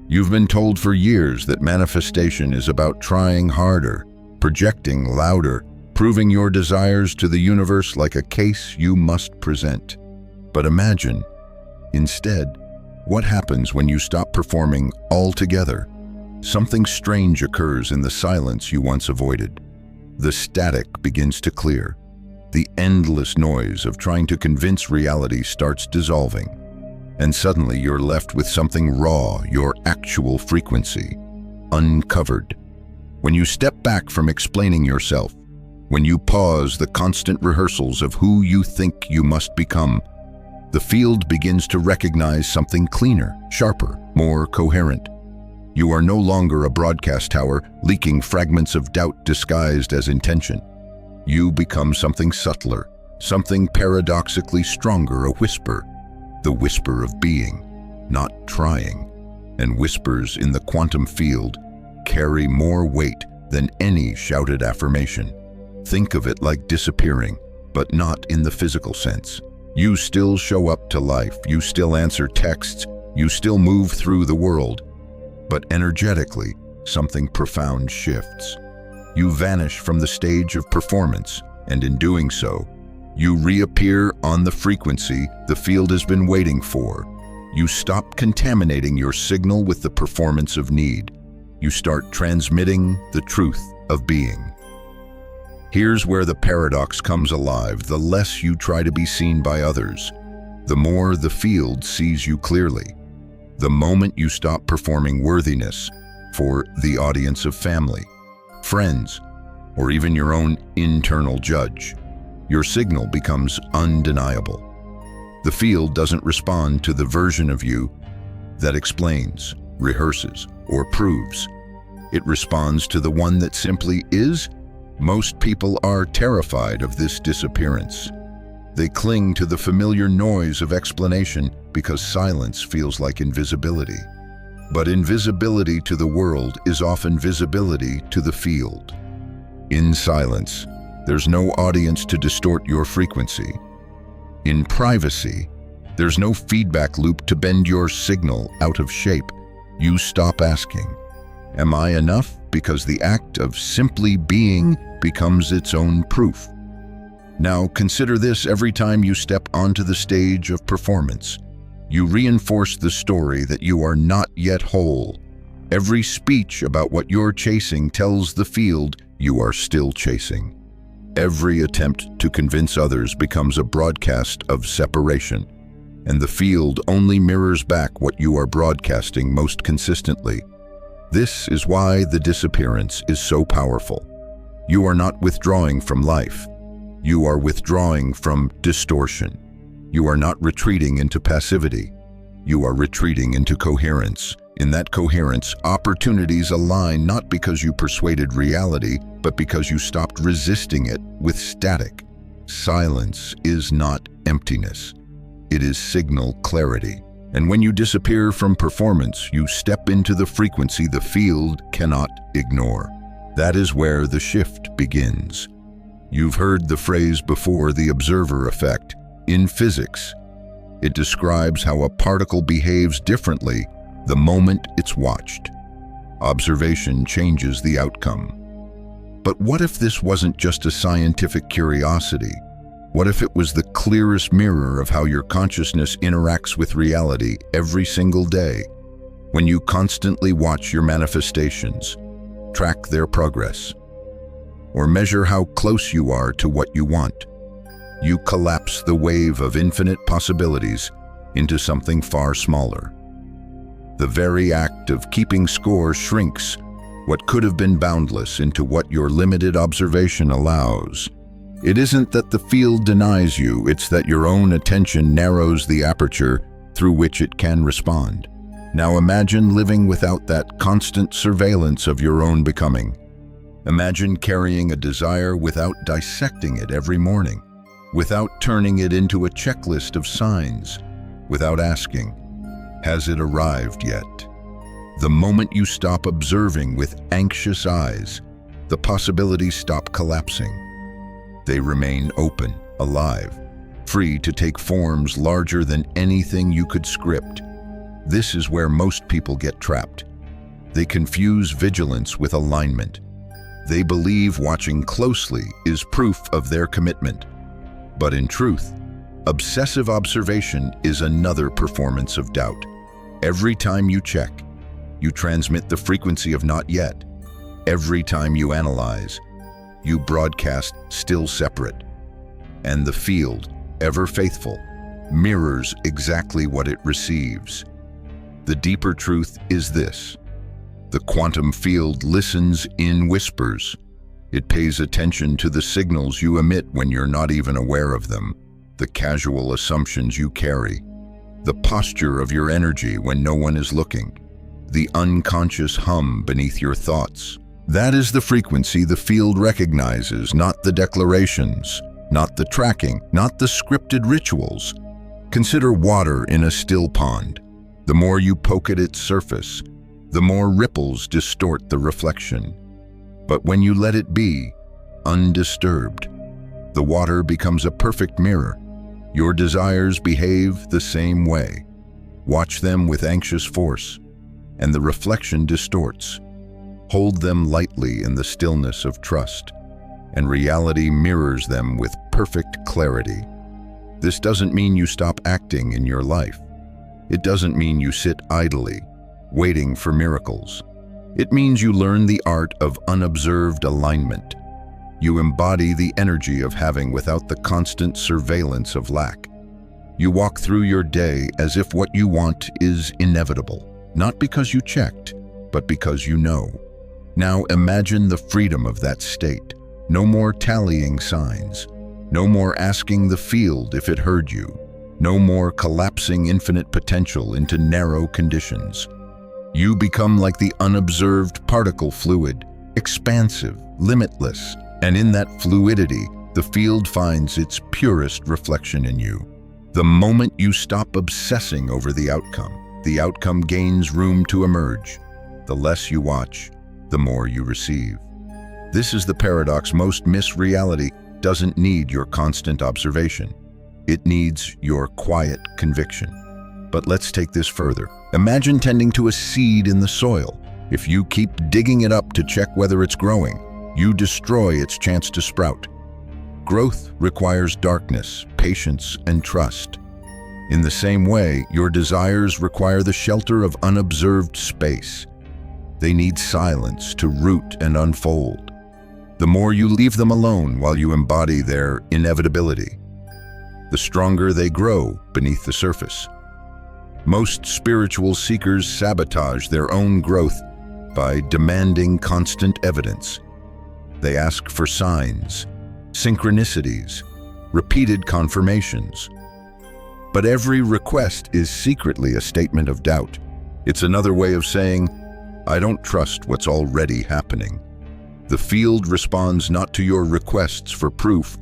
You've been told for years that manifestation is about trying harder, projecting louder, proving your desires to the universe like a case you must present. But imagine, instead, what happens when you stop performing altogether? Something strange occurs in the silence you once avoided. The static begins to clear. The endless noise of trying to convince reality starts dissolving. And suddenly you're left with something raw, your actual frequency, uncovered. When you step back from explaining yourself, when you pause the constant rehearsals of who you think you must become, the field begins to recognize something cleaner, sharper, more coherent. You are no longer a broadcast tower leaking fragments of doubt disguised as intention. You become something subtler, something paradoxically stronger, a whisper, the whisper of being, not trying. And whispers in the quantum field carry more weight than any shouted affirmation. Think of it like disappearing, but not in the physical sense. You still show up to life, you still answer texts, you still move through the world. But energetically, something profound shifts. You vanish from the stage of performance, and in doing so, you reappear on the frequency the field has been waiting for. You stop contaminating your signal with the performance of need. You start transmitting the truth of being. Here's where the paradox comes alive. The less you try to be seen by others, the more the field sees you clearly. The moment you stop performing worthiness for the audience of family, friends, or even your own internal judge, your signal becomes undeniable. The field doesn't respond to the version of you that explains, rehearses, or proves. It responds to the one that simply is. Most people are terrified of this disappearance. They cling to the familiar noise of explanation because silence feels like invisibility. But invisibility to the world is often visibility to the field. In silence, there's no audience to distort your frequency. In privacy, there's no feedback loop to bend your signal out of shape. You stop asking, "Am I enough?" because the act of simply being becomes its own proof. Now consider this: every time you step onto the stage of performance, you reinforce the story that you are not yet whole. Every speech about what you're chasing tells the field you are still chasing. Every attempt to convince others becomes a broadcast of separation, and the field only mirrors back what you are broadcasting most consistently. This is why the disappearance is so powerful. You are not withdrawing from life. You are withdrawing from distortion. You are not retreating into passivity. You are retreating into coherence. In that coherence, opportunities align not because you persuaded reality, but because you stopped resisting it with static. Silence is not emptiness. It is signal clarity. And when you disappear from performance, you step into the frequency the field cannot ignore. That is where the shift begins. You've heard the phrase before, the observer effect. In physics, it describes how a particle behaves differently the moment it's watched. Observation changes the outcome. But what if this wasn't just a scientific curiosity? What if it was the clearest mirror of how your consciousness interacts with reality every single day? When you constantly watch your manifestations, track their progress, or measure how close you are to what you want, you collapse the wave of infinite possibilities into something far smaller. The very act of keeping score shrinks what could have been boundless into what your limited observation allows. It isn't that the field denies you, it's that your own attention narrows the aperture through which it can respond. Now imagine living without that constant surveillance of your own becoming. Imagine carrying a desire without dissecting it every morning, without turning it into a checklist of signs, without asking, has it arrived yet? The moment you stop observing with anxious eyes, the possibilities stop collapsing. They remain open, alive, free to take forms larger than anything you could script. This is where most people get trapped. They confuse vigilance with alignment. They believe watching closely is proof of their commitment. But in truth, obsessive observation is another performance of doubt. Every time you check, you transmit the frequency of not yet. Every time you analyze, you broadcast still separate. And the field, ever faithful, mirrors exactly what it receives. The deeper truth is this: the quantum field listens in whispers. It pays attention to the signals you emit when you're not even aware of them, the casual assumptions you carry, the posture of your energy when no one is looking, the unconscious hum beneath your thoughts. That is the frequency the field recognizes, not the declarations, not the tracking, not the scripted rituals. Consider water in a still pond. The more you poke at its surface, the more ripples distort the reflection. But when you let it be, undisturbed, the water becomes a perfect mirror. Your desires behave the same way. Watch them with anxious force, and the reflection distorts. Hold them lightly in the stillness of trust, and reality mirrors them with perfect clarity. This doesn't mean you stop acting in your life. It doesn't mean you sit idly, waiting for miracles. It means you learn the art of unobserved alignment. You embody the energy of having without the constant surveillance of lack. You walk through your day as if what you want is inevitable, not because you checked, but because you know. Now imagine the freedom of that state. No more tallying signs. No more asking the field if it heard you. No more collapsing infinite potential into narrow conditions. You become like the unobserved particle fluid, expansive, limitless, and in that fluidity, the field finds its purest reflection in you. The moment you stop obsessing over the outcome gains room to emerge. The less you watch, the more you receive. This is the paradox. Most miss reality doesn't need your constant observation. It needs your quiet conviction. But let's take this further. Imagine tending to a seed in the soil. If you keep digging it up to check whether it's growing, you destroy its chance to sprout. Growth requires darkness, patience, and trust. In the same way, your desires require the shelter of unobserved space. They need silence to root and unfold. The more you leave them alone while you embody their inevitability, the stronger they grow beneath the surface. Most spiritual seekers sabotage their own growth by demanding constant evidence. They ask for signs, synchronicities, repeated confirmations. But every request is secretly a statement of doubt. It's another way of saying, I don't trust what's already happening. The field responds not to your requests for proof,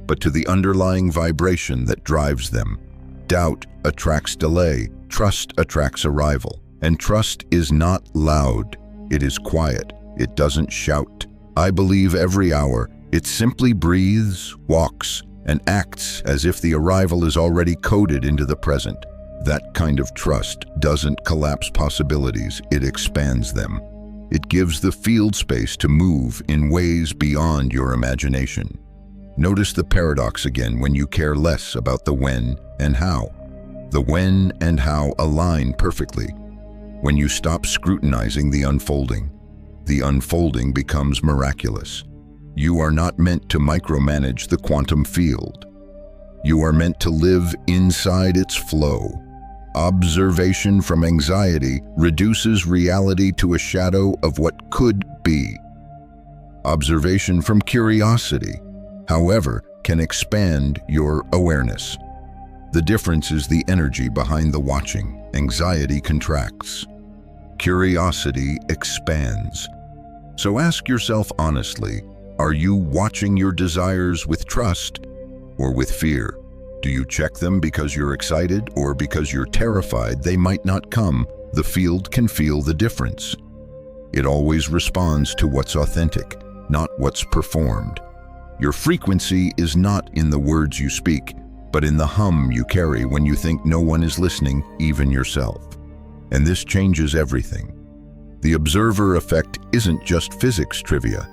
but to the underlying vibration that drives them. Doubt attracts delay, trust attracts arrival. And trust is not loud, it is quiet, it doesn't shout. I believe every hour, it simply breathes, walks, and acts as if the arrival is already coded into the present. That kind of trust doesn't collapse possibilities, it expands them. It gives the field space to move in ways beyond your imagination. Notice the paradox again when you care less about the when and how. The when and how align perfectly. When you stop scrutinizing the unfolding becomes miraculous. You are not meant to micromanage the quantum field. You are meant to live inside its flow. Observation from anxiety reduces reality to a shadow of what could be. Observation from curiosity, however, can expand your awareness. The difference is the energy behind the watching. Anxiety contracts. Curiosity expands. So ask yourself honestly, are you watching your desires with trust or with fear? Do you check them because you're excited or because you're terrified they might not come? The field can feel the difference. It always responds to what's authentic, not what's performed. Your frequency is not in the words you speak, but in the hum you carry when you think no one is listening, even yourself. And this changes everything. The observer effect isn't just physics trivia.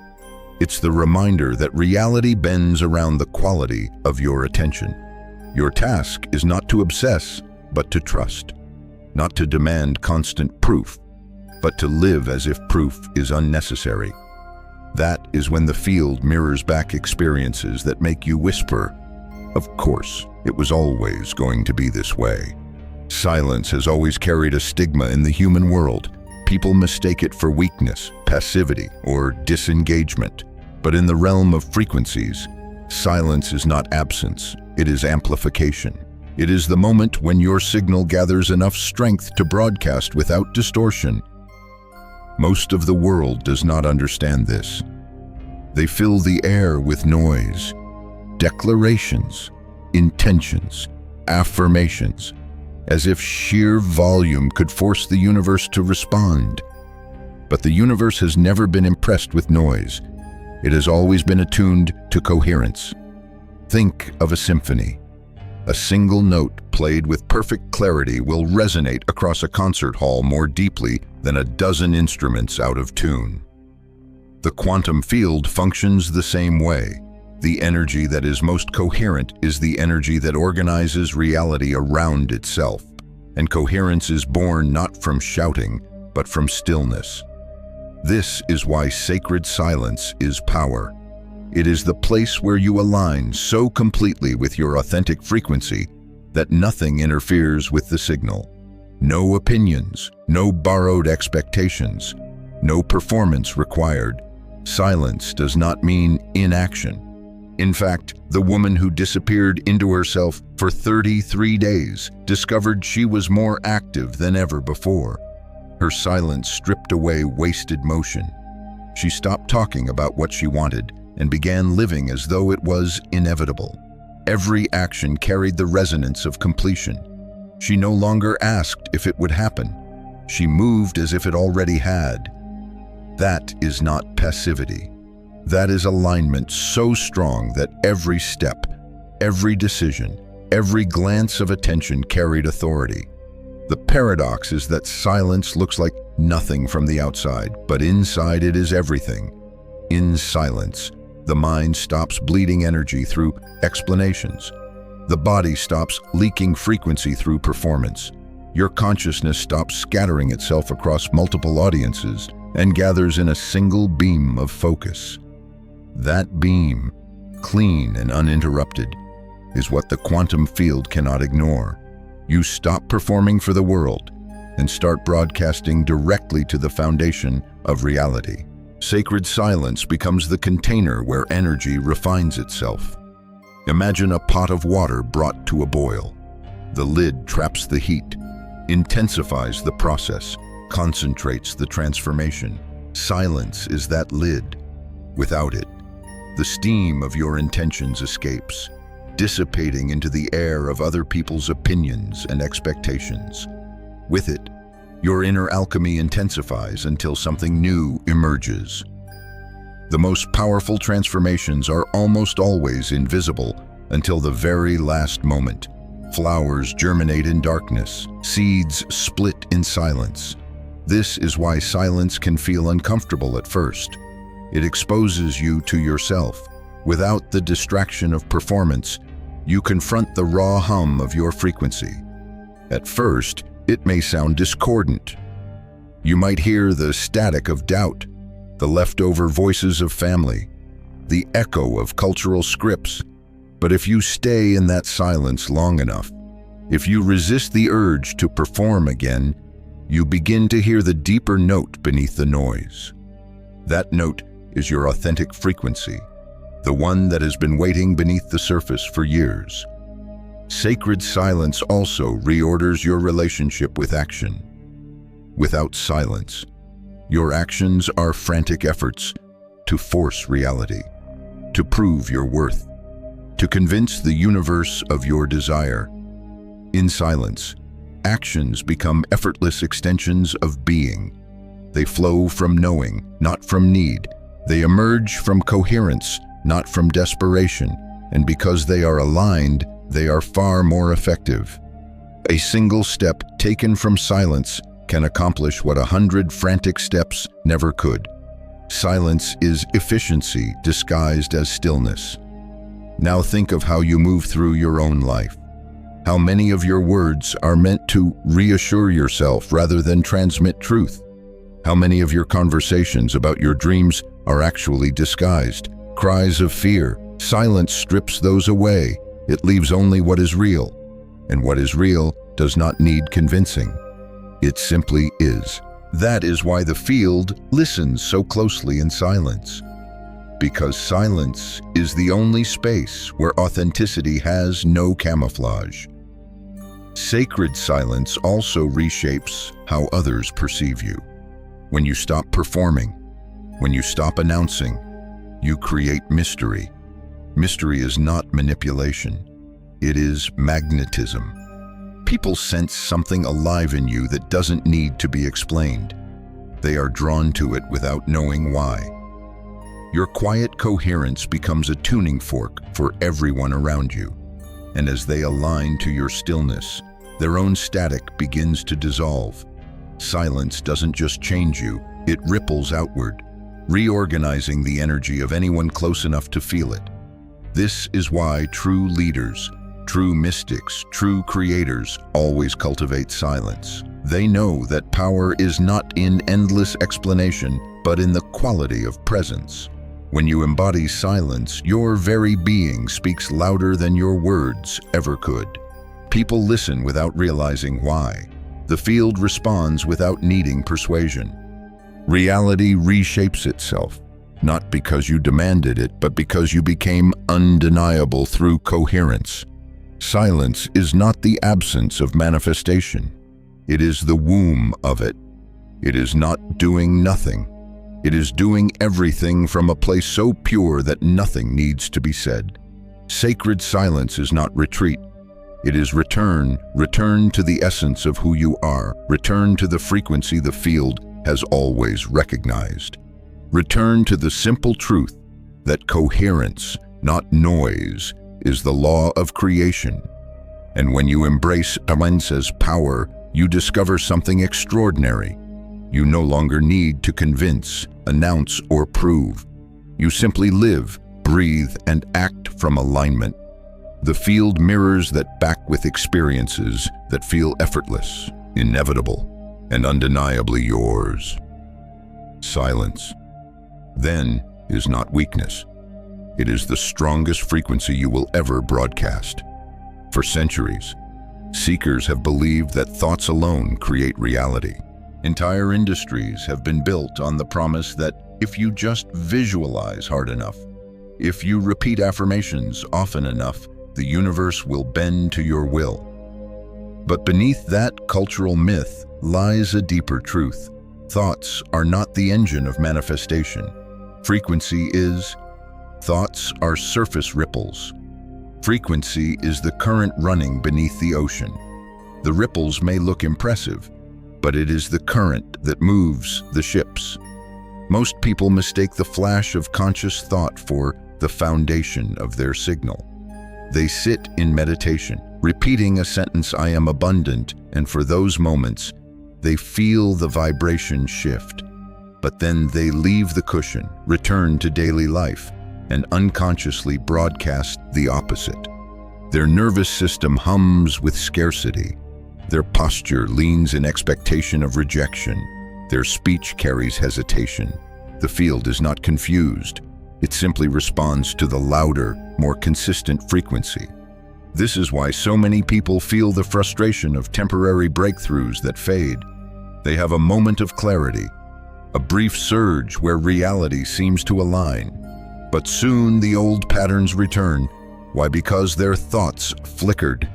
It's the reminder that reality bends around the quality of your attention. Your task is not to obsess, but to trust. Not to demand constant proof, but to live as if proof is unnecessary. That is when the field mirrors back experiences that make you whisper, "Of course, it was always going to be this way." Silence has always carried a stigma in the human world. People mistake it for weakness, passivity, or disengagement. But in the realm of frequencies, silence is not absence, it is amplification. It is the moment when your signal gathers enough strength to broadcast without distortion. Most of the world does not understand this. They fill the air with noise, declarations, intentions, affirmations, as if sheer volume could force the universe to respond. But the universe has never been impressed with noise. It has always been attuned to coherence. Think of a symphony. A single note played with perfect clarity will resonate across a concert hall more deeply than a dozen instruments out of tune. The quantum field functions the same way. The energy that is most coherent is the energy that organizes reality around itself. And coherence is born not from shouting, but from stillness. This is why sacred silence is power. It is the place where you align so completely with your authentic frequency that nothing interferes with the signal. No opinions, no borrowed expectations, no performance required. Silence does not mean inaction. In fact, the woman who disappeared into herself for 33 days discovered she was more active than ever before. Her silence stripped away wasted motion. She stopped talking about what she wanted and began living as though it was inevitable. Every action carried the resonance of completion. She no longer asked if it would happen. She moved as if it already had. That is not passivity. That is alignment so strong that every step, every decision, every glance of attention carried authority. The paradox is that silence looks like nothing from the outside, but inside it is everything. In silence, the mind stops bleeding energy through explanations. The body stops leaking frequency through performance. Your consciousness stops scattering itself across multiple audiences and gathers in a single beam of focus. That beam, clean and uninterrupted, is what the quantum field cannot ignore. You stop performing for the world and start broadcasting directly to the foundation of reality. Sacred silence becomes the container where energy refines itself. Imagine a pot of water brought to a boil. The lid traps the heat, intensifies the process, concentrates the transformation. Silence is that lid. Without it, the steam of your intentions escapes, dissipating into the air of other people's opinions and expectations. With it, your inner alchemy intensifies until something new emerges. The most powerful transformations are almost always invisible until the very last moment. Flowers germinate in darkness, seeds split in silence. This is why silence can feel uncomfortable at first. It exposes you to yourself. Without the distraction of performance, you confront the raw hum of your frequency. At first, it may sound discordant. You might hear the static of doubt, the leftover voices of family, the echo of cultural scripts. But if you stay in that silence long enough, if you resist the urge to perform again, you begin to hear the deeper note beneath the noise. That note is your authentic frequency, the one that has been waiting beneath the surface for years. Sacred silence also reorders your relationship with action. Without silence, your actions are frantic efforts to force reality, to prove your worth, to convince the universe of your desire. In silence, actions become effortless extensions of being. They flow from knowing, not from need. They emerge from coherence, not from desperation. And because they are aligned, they are far more effective. A single step taken from silence can accomplish what 100 frantic steps never could. Silence is efficiency disguised as stillness. Now think of how you move through your own life. How many of your words are meant to reassure yourself rather than transmit truth? How many of your conversations about your dreams are actually disguised cries of fear? Silence strips those away. It leaves only what is real. And what is real does not need convincing. It simply is. That is why the field listens so closely in silence. Because silence is the only space where authenticity has no camouflage. Sacred silence also reshapes how others perceive you. When you stop performing, when you stop announcing, you create mystery. Mystery is not manipulation. It is magnetism. People sense something alive in you that doesn't need to be explained. They are drawn to it without knowing why. Your quiet coherence becomes a tuning fork for everyone around you. And as they align to your stillness, their own static begins to dissolve. Silence doesn't just change you, it ripples outward, reorganizing the energy of anyone close enough to feel it. This is why true leaders, true mystics, true creators always cultivate silence. They know that power is not in endless explanation, but in the quality of presence. When you embody silence, your very being speaks louder than your words ever could. People listen without realizing why. The field responds without needing persuasion. Reality reshapes itself, not because you demanded it, but because you became undeniable through coherence. Silence is not the absence of manifestation. It is the womb of it. It is not doing nothing. It is doing everything from a place so pure that nothing needs to be said. Sacred silence is not retreat. It is return to the essence of who you are. Return to the frequency the field has always recognized. Return to the simple truth that coherence, not noise, is the law of creation. And when you embrace silence's power, you discover something extraordinary. You no longer need to convince, announce, or prove. You simply live, breathe, and act from alignment. The field mirrors that back with experiences that feel effortless, inevitable, and undeniably yours. Silence, then, is not weakness. It is the strongest frequency you will ever broadcast. For centuries, seekers have believed that thoughts alone create reality. Entire industries have been built on the promise that if you just visualize hard enough, if you repeat affirmations often enough, the universe will bend to your will. But beneath that cultural myth lies a deeper truth. Thoughts are not the engine of manifestation. Frequency is. Thoughts are surface ripples. Frequency is the current running beneath the ocean. The ripples may look impressive, but it is the current that moves the ships. Most people mistake the flash of conscious thought for the foundation of their signal. They sit in meditation, repeating a sentence, "I am abundant," and for those moments, they feel the vibration shift. But then they leave the cushion, return to daily life, and unconsciously broadcast the opposite. Their nervous system hums with scarcity. Their posture leans in expectation of rejection. Their speech carries hesitation. The field is not confused. It simply responds to the louder, more consistent frequency. This is why so many people feel the frustration of temporary breakthroughs that fade. They have a moment of clarity, a brief surge where reality seems to align. But soon the old patterns return. Why? Because their thoughts flickered,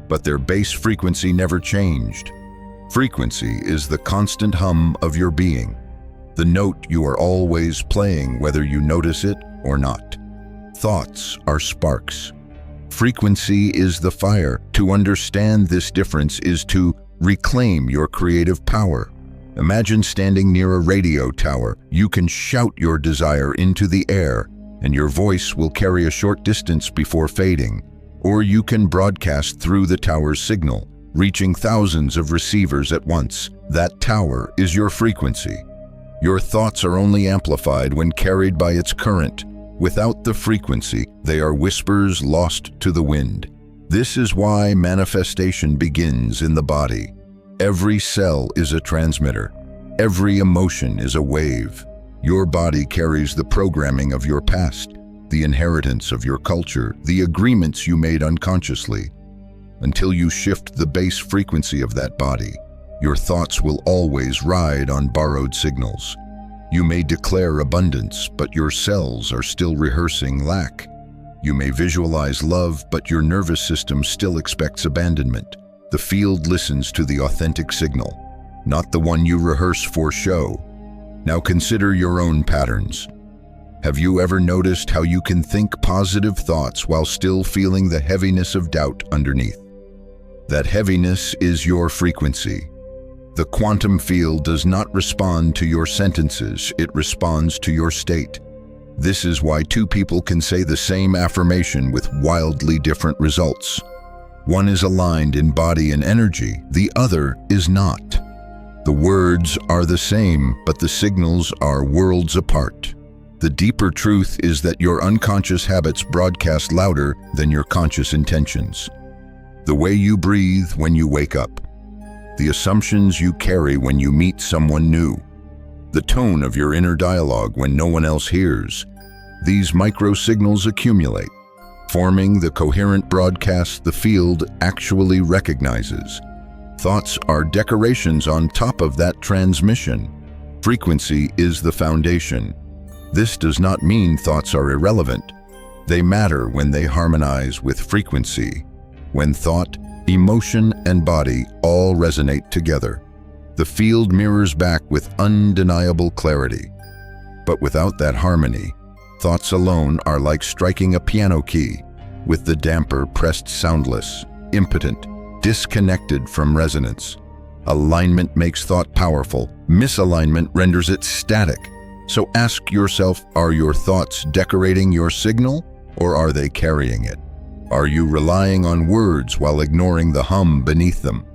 but their base frequency never changed. Frequency is the constant hum of your being, the note you are always playing whether you notice it or not. Thoughts are sparks. Frequency is the fire. To understand this difference is to reclaim your creative power. Imagine standing near a radio tower. You can shout your desire into the air, and your voice will carry a short distance before fading. Or you can broadcast through the tower's signal, reaching thousands of receivers at once. That tower is your frequency. Your thoughts are only amplified when carried by its current. Without the frequency, they are whispers lost to the wind. This is why manifestation begins in the body. Every cell is a transmitter. Every emotion is a wave. Your body carries the programming of your past, the inheritance of your culture, the agreements you made unconsciously. Until you shift the base frequency of that body, your thoughts will always ride on borrowed signals. You may declare abundance, but your cells are still rehearsing lack. You may visualize love, but your nervous system still expects abandonment. The field listens to the authentic signal, not the one you rehearse for show. Now consider your own patterns. Have you ever noticed how you can think positive thoughts while still feeling the heaviness of doubt underneath? That heaviness is your frequency. The quantum field does not respond to your sentences, it responds to your state. This is why two people can say the same affirmation with wildly different results. One is aligned in body and energy, the other is not. The words are the same, but the signals are worlds apart. The deeper truth is that your unconscious habits broadcast louder than your conscious intentions. The way you breathe when you wake up, the assumptions you carry when you meet someone new, the tone of your inner dialogue when no one else hears. These micro-signals accumulate, forming the coherent broadcast the field actually recognizes. Thoughts are decorations on top of that transmission. Frequency is the foundation. This does not mean thoughts are irrelevant. They matter when they harmonize with frequency. When thought, emotion, and body all resonate together, the field mirrors back with undeniable clarity. But without that harmony, thoughts alone are like striking a piano key, with the damper pressed soundless, impotent, disconnected from resonance. Alignment makes thought powerful. Misalignment renders it static. So ask yourself, are your thoughts decorating your signal, or are they carrying it? Are you relying on words while ignoring the hum beneath them?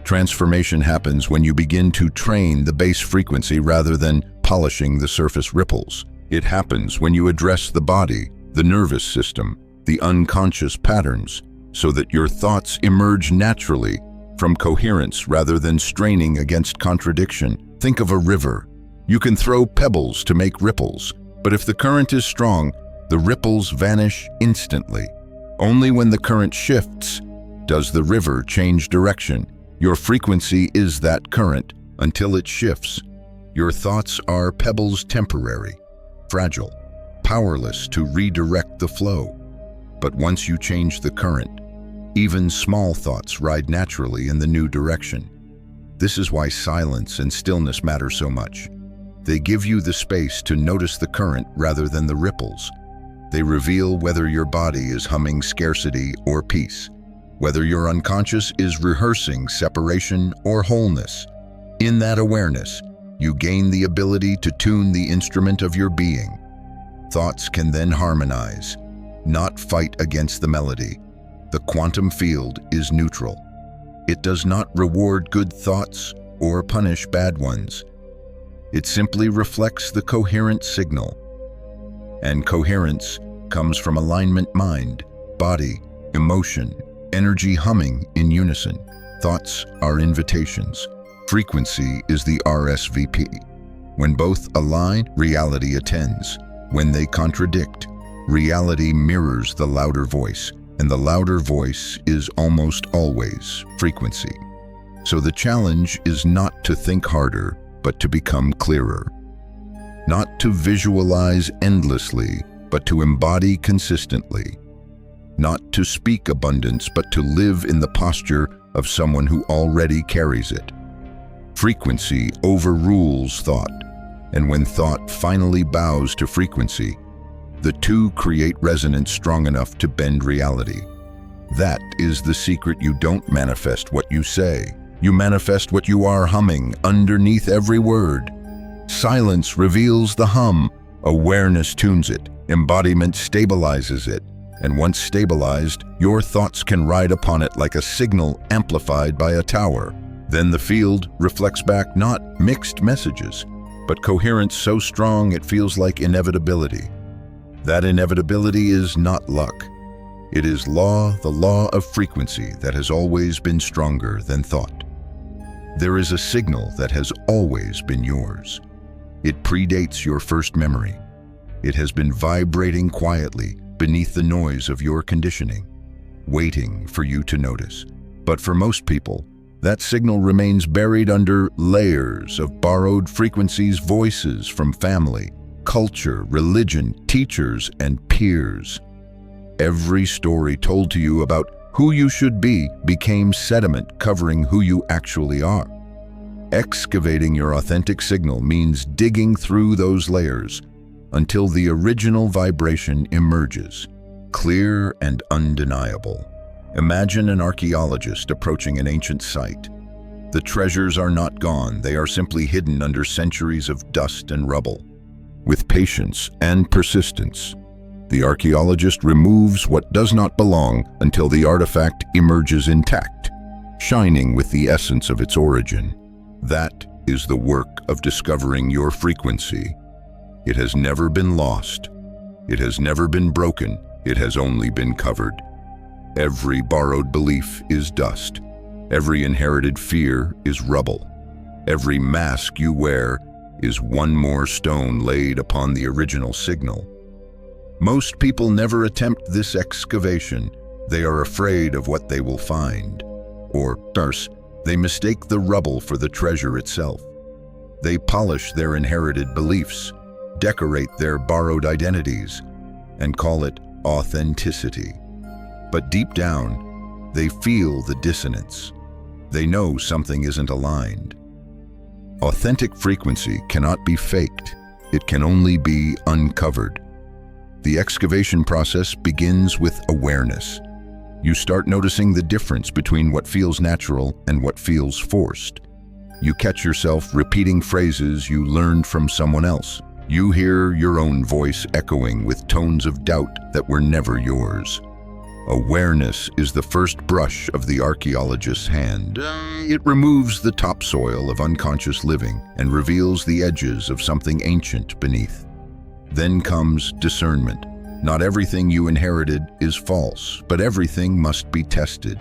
Transformation happens when you begin to train the base frequency rather than polishing the surface ripples. It happens when you address the body, the nervous system, the unconscious patterns, so that your thoughts emerge naturally from coherence rather than straining against contradiction. Think of a river. You can throw pebbles to make ripples, but if the current is strong, the ripples vanish instantly. Only when the current shifts does the river change direction. Your frequency is that current until it shifts. Your thoughts are pebbles, temporary, fragile, powerless to redirect the flow. But once you change the current, even small thoughts ride naturally in the new direction. This is why silence and stillness matter so much. They give you the space to notice the current rather than the ripples. They reveal whether your body is humming scarcity or peace, whether your unconscious is rehearsing separation or wholeness. In that awareness, you gain the ability to tune the instrument of your being. Thoughts can then harmonize, not fight against the melody. The quantum field is neutral. It does not reward good thoughts or punish bad ones. It simply reflects the coherent signal. And coherence comes from alignment, mind, body, emotion, energy humming in unison. Thoughts are invitations. Frequency is the RSVP. When both align, reality attends. When they contradict, reality mirrors the louder voice, and the louder voice is almost always frequency. So the challenge is not to think harder, but to become clearer. Not to visualize endlessly, but to embody consistently. Not to speak abundance, but to live in the posture of someone who already carries it. Frequency overrules thought, and when thought finally bows to frequency, the two create resonance strong enough to bend reality. That is the secret. You don't manifest what you say. You manifest what you are humming underneath every word. Silence reveals the hum. Awareness tunes it. Embodiment stabilizes it. And once stabilized, your thoughts can ride upon it like a signal amplified by a tower. Then the field reflects back not mixed messages, but coherence so strong it feels like inevitability. That inevitability is not luck. It is the law of frequency that has always been stronger than thought. There is a signal that has always been yours. It predates your first memory. It has been vibrating quietly beneath the noise of your conditioning, waiting for you to notice. But for most people, that signal remains buried under layers of borrowed frequencies, voices from family, culture, religion, teachers, and peers. Every story told to you about who you should be became sediment covering who you actually are. Excavating your authentic signal means digging through those layers until the original vibration emerges, clear and undeniable. Imagine an archaeologist approaching an ancient site. The treasures are not gone, they are simply hidden under centuries of dust and rubble. With patience and persistence, the archaeologist removes what does not belong until the artifact emerges intact, shining with the essence of its origin. That is the work of discovering your frequency. It has never been lost. It has never been broken. It has only been covered. Every borrowed belief is dust. Every inherited fear is rubble. Every mask you wear is one more stone laid upon the original signal. Most people never attempt this excavation. They are afraid of what they will find. Or worse, they mistake the rubble for the treasure itself. They polish their inherited beliefs, decorate their borrowed identities, and call it authenticity. But deep down, they feel the dissonance. They know something isn't aligned. Authentic frequency cannot be faked. It can only be uncovered. The excavation process begins with awareness. You start noticing the difference between what feels natural and what feels forced. You catch yourself repeating phrases you learned from someone else. You hear your own voice echoing with tones of doubt that were never yours. Awareness is the first brush of the archaeologist's hand. It removes the topsoil of unconscious living and reveals the edges of something ancient beneath. Then comes discernment. Not everything you inherited is false, but everything must be tested.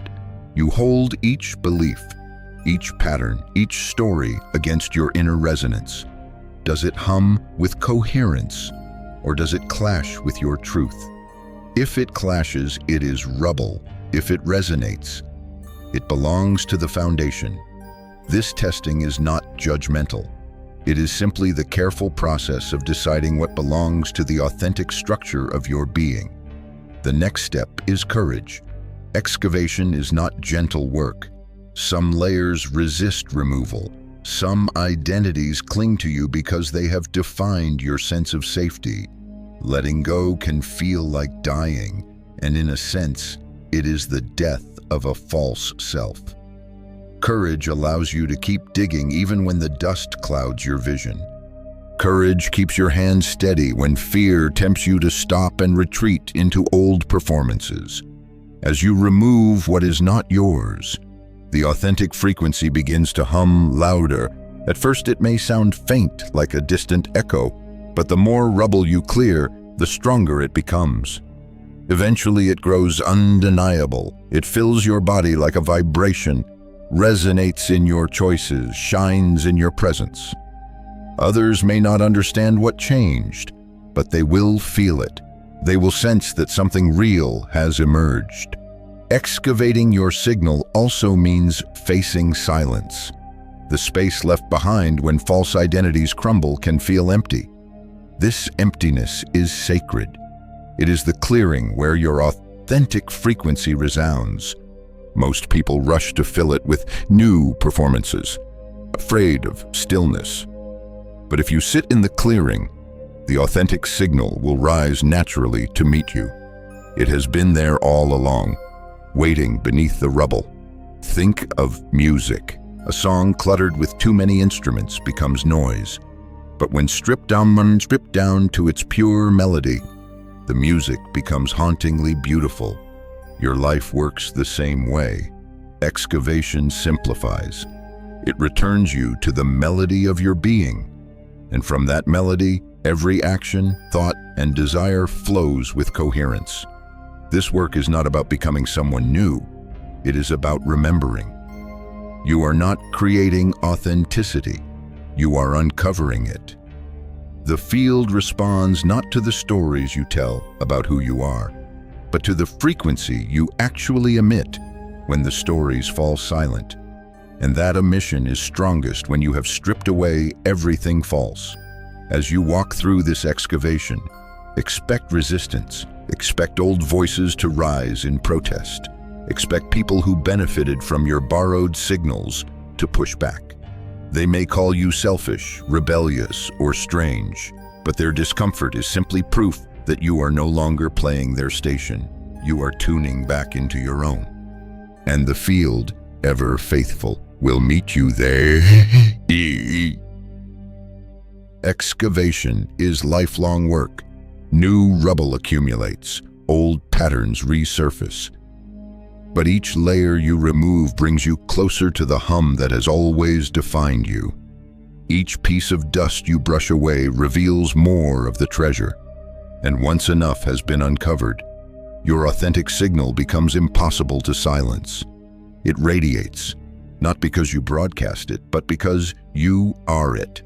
You hold each belief, each pattern, each story against your inner resonance. Does it hum with coherence, or does it clash with your truth? If it clashes, it is rubble. If it resonates, it belongs to the foundation. This testing is not judgmental. It is simply the careful process of deciding what belongs to the authentic structure of your being. The next step is courage. Excavation is not gentle work. Some layers resist removal. Some identities cling to you because they have defined your sense of safety. Letting go can feel like dying, and in a sense, it is the death of a false self. Courage allows you to keep digging even when the dust clouds your vision. Courage keeps your hands steady when fear tempts you to stop and retreat into old performances. As you remove what is not yours, the authentic frequency begins to hum louder. At first it may sound faint, like a distant echo, but the more rubble you clear, the stronger it becomes. Eventually it grows undeniable. It fills your body like a vibration, resonates in your choices, shines in your presence. Others may not understand what changed, but they will feel it. They will sense that something real has emerged. Excavating your signal also means facing silence. The space left behind when false identities crumble can feel empty. This emptiness is sacred. It is the clearing where your authentic frequency resounds. Most people rush to fill it with new performances, afraid of stillness. But if you sit in the clearing, the authentic signal will rise naturally to meet you. It has been there all along, waiting beneath the rubble. Think of music. A song cluttered with too many instruments becomes noise. But when stripped down to its pure melody, The music becomes hauntingly beautiful. Your life works the same way. Excavation simplifies. It returns you to the melody of your being. And from that melody, every action, thought, and desire flows with coherence. This work is not about becoming someone new. It is about remembering. You are not creating authenticity. You are uncovering it. The field responds not to the stories you tell about who you are, but to the frequency you actually emit when the stories fall silent. And that emission is strongest when you have stripped away everything false. As you walk through this excavation, expect resistance. Expect old voices to rise in protest. Expect people who benefited from your borrowed signals to push back. They may call you selfish, rebellious, or strange, but their discomfort is simply proof that you are no longer playing their station. You are tuning back into your own. And the field, ever faithful, will meet you there. Excavation is lifelong work. New rubble accumulates, old patterns resurface. But each layer you remove brings you closer to the hum that has always defined you. Each piece of dust you brush away reveals more of the treasure. And once enough has been uncovered, your authentic signal becomes impossible to silence. It radiates, not because you broadcast it, but because you are it.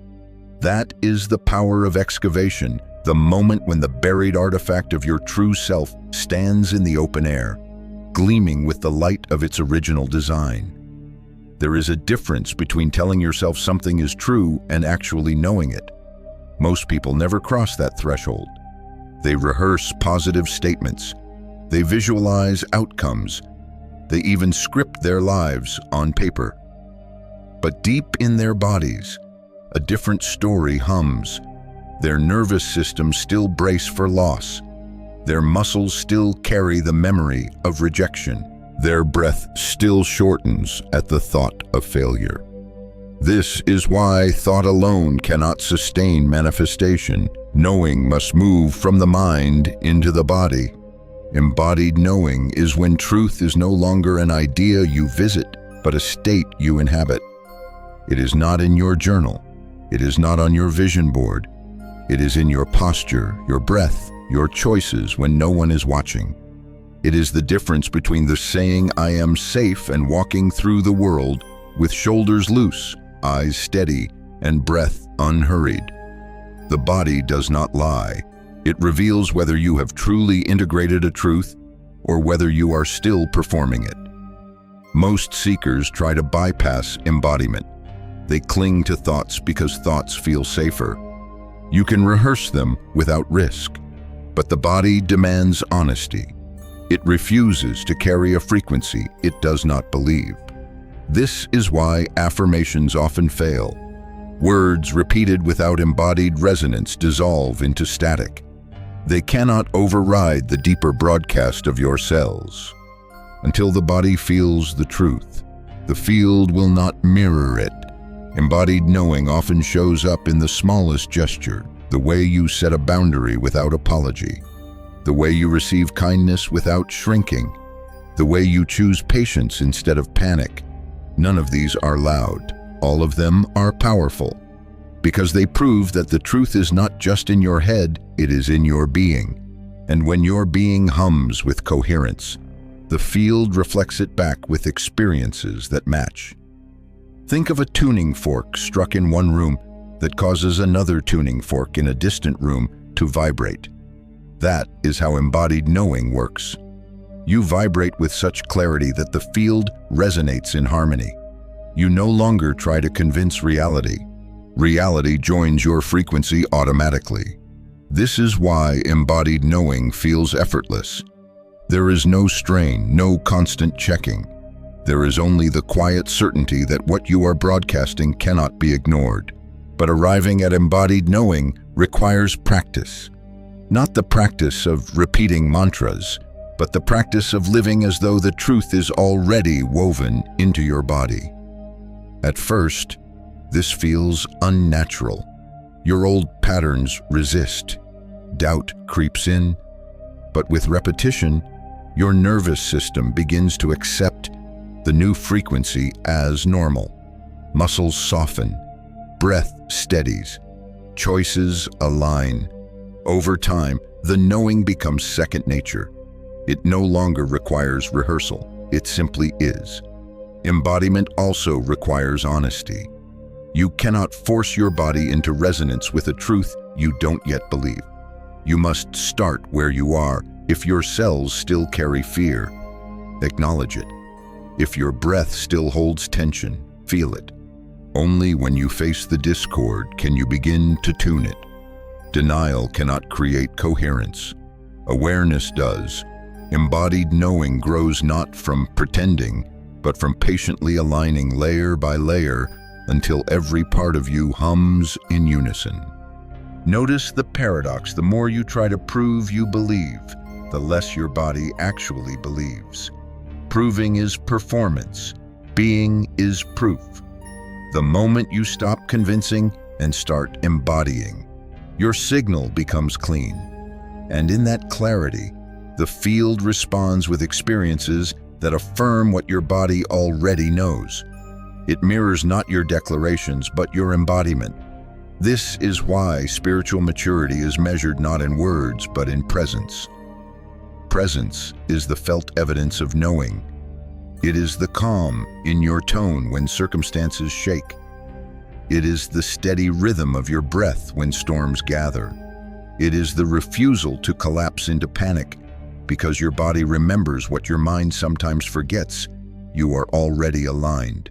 That is the power of excavation, the moment when the buried artifact of your true self stands in the open air, gleaming with the light of its original design. There is a difference between telling yourself something is true and actually knowing it. Most people never cross that threshold. They rehearse positive statements. They visualize outcomes. They even script their lives on paper. But deep in their bodies, a different story hums. Their nervous systems still brace for loss. Their muscles still carry the memory of rejection. Their breath still shortens at the thought of failure. This is why thought alone cannot sustain manifestation. Knowing must move from the mind into the body. Embodied knowing is when truth is no longer an idea you visit, but a state you inhabit. It is not in your journal. It is not on your vision board. It is in your posture, your breath, your choices when no one is watching. It is the difference between the saying "I am safe" and walking through the world with shoulders loose, eyes steady, and breath unhurried. The body does not lie. It reveals whether you have truly integrated a truth or whether you are still performing it. Most seekers try to bypass embodiment. They cling to thoughts because thoughts feel safer. You can rehearse them without risk, but the body demands honesty. It refuses to carry a frequency it does not believe. This is why affirmations often fail. Words repeated without embodied resonance dissolve into static. They cannot override the deeper broadcast of your cells. Until the body feels the truth, the field will not mirror it. Embodied knowing often shows up in the smallest gesture, the way you set a boundary without apology, the way you receive kindness without shrinking, the way you choose patience instead of panic. None of these are loud. All of them are powerful, because they prove that the truth is not just in your head, it is in your being. And when your being hums with coherence, the field reflects it back with experiences that match. Think of a tuning fork struck in one room that causes another tuning fork in a distant room to vibrate. That is how embodied knowing works. You vibrate with such clarity that the field resonates in harmony. You no longer try to convince reality. Reality joins your frequency automatically. This is why embodied knowing feels effortless. There is no strain, no constant checking. There is only the quiet certainty that what you are broadcasting cannot be ignored. But arriving at embodied knowing requires practice. Not the practice of repeating mantras, but the practice of living as though the truth is already woven into your body. At first, this feels unnatural. Your old patterns resist. Doubt creeps in. But with repetition, your nervous system begins to accept the new frequency as normal. Muscles soften, breath steadies, choices align. Over time, the knowing becomes second nature. It no longer requires rehearsal, it simply is. Embodiment also requires honesty. You cannot force your body into resonance with a truth you don't yet believe. You must start where you are. If your cells still carry fear, acknowledge it. If your breath still holds tension, feel it. Only when you face the discord can you begin to tune it. Denial cannot create coherence. Awareness does. Embodied knowing grows not from pretending, but from patiently aligning layer by layer until every part of you hums in unison. Notice the paradox. The more you try to prove you believe, the less your body actually believes. Proving is performance. Being is proof. The moment you stop convincing and start embodying, your signal becomes clean. And in that clarity, the field responds with experiences that affirm what your body already knows. It mirrors not your declarations, but your embodiment. This is why spiritual maturity is measured not in words, but in presence. Presence is the felt evidence of knowing. It is the calm in your tone when circumstances shake. It is the steady rhythm of your breath when storms gather. It is the refusal to collapse into panic because your body remembers what your mind sometimes forgets. You are already aligned.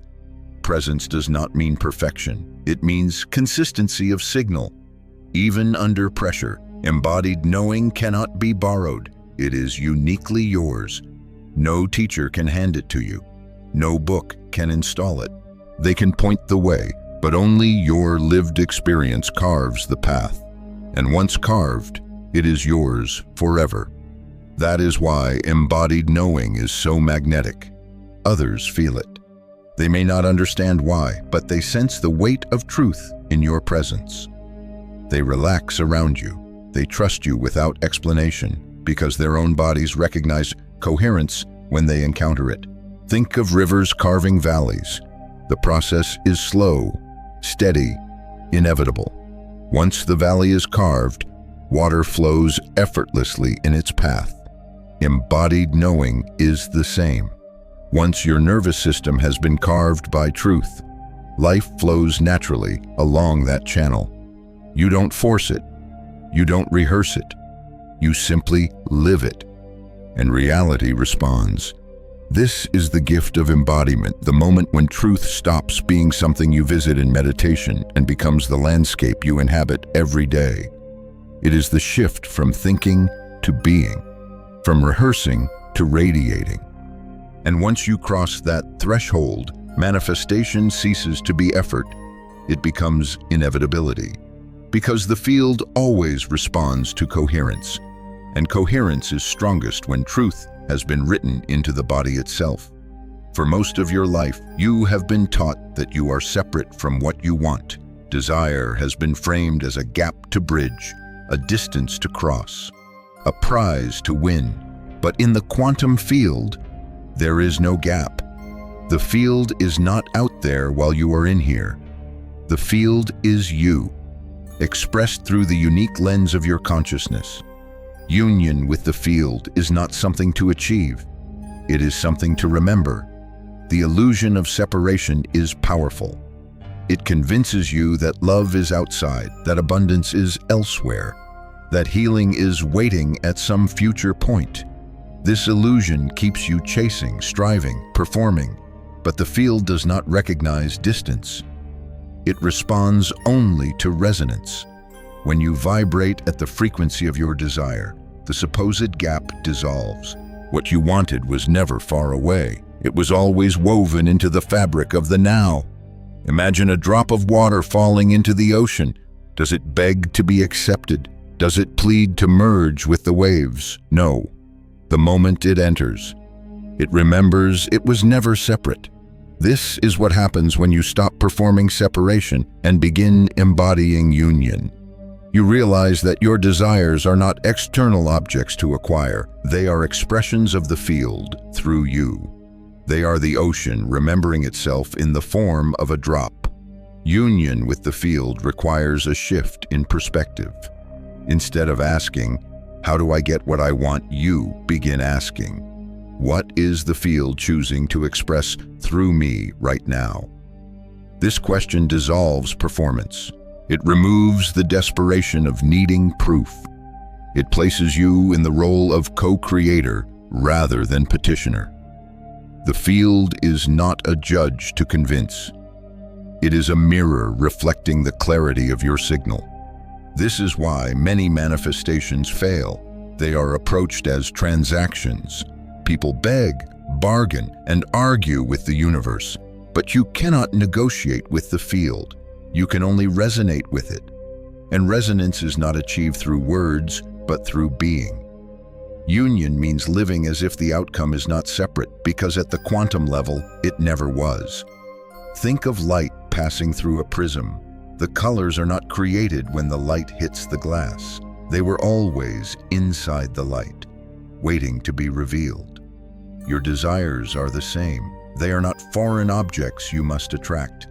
Presence does not mean perfection. It means consistency of signal. Even under pressure, embodied knowing cannot be borrowed. It is uniquely yours. No teacher can hand it to you. No book can install it. They can point the way, but only your lived experience carves the path. And once carved, it is yours forever. That is why embodied knowing is so magnetic. Others feel it. They may not understand why, but they sense the weight of truth in your presence. They relax around you. They trust you without explanation because their own bodies recognize coherence when they encounter it. Think of rivers carving valleys. The process is slow, steady, inevitable. Once the valley is carved, water flows effortlessly in its path. Embodied knowing is the same. Once your nervous system has been carved by truth, life flows naturally along that channel. You don't force it. You don't rehearse it. You simply live it. And reality responds. This is the gift of embodiment, the moment when truth stops being something you visit in meditation and becomes the landscape you inhabit every day. It is the shift from thinking to being, from rehearsing to radiating. And once you cross that threshold, manifestation ceases to be effort. It becomes inevitability. Because the field always responds to coherence. And coherence is strongest when truth has been written into the body itself. For most of your life, you have been taught that you are separate from what you want. Desire has been framed as a gap to bridge, a distance to cross, a prize to win. But in the quantum field, there is no gap. The field is not out there while you are in here. The field is you, expressed through the unique lens of your consciousness. Union with the field is not something to achieve. It is something to remember. The illusion of separation is powerful. It convinces you that love is outside, that abundance is elsewhere, that healing is waiting at some future point. This illusion keeps you chasing, striving, performing, but the field does not recognize distance. It responds only to resonance. When you vibrate at the frequency of your desire, the supposed gap dissolves. What you wanted was never far away. It was always woven into the fabric of the now. Imagine a drop of water falling into the ocean. Does it beg to be accepted? Does it plead to merge with the waves? No. The moment it enters, it remembers it was never separate. This is what happens when you stop performing separation and begin embodying union. You realize that your desires are not external objects to acquire. They are expressions of the field through you. They are the ocean remembering itself in the form of a drop. Union with the field requires a shift in perspective. Instead of asking, "How do I get what I want?" you begin asking, "What is the field choosing to express through me right now?" This question dissolves performance. It removes the desperation of needing proof. It places you in the role of co-creator rather than petitioner. The field is not a judge to convince. It is a mirror reflecting the clarity of your signal. This is why many manifestations fail. They are approached as transactions. People beg, bargain, and argue with the universe, but you cannot negotiate with the field. You can only resonate with it. And resonance is not achieved through words, but through being. Union means living as if the outcome is not separate, because at the quantum level, it never was. Think of light passing through a prism. The colors are not created when the light hits the glass. They were always inside the light, waiting to be revealed. Your desires are the same. They are not foreign objects you must attract.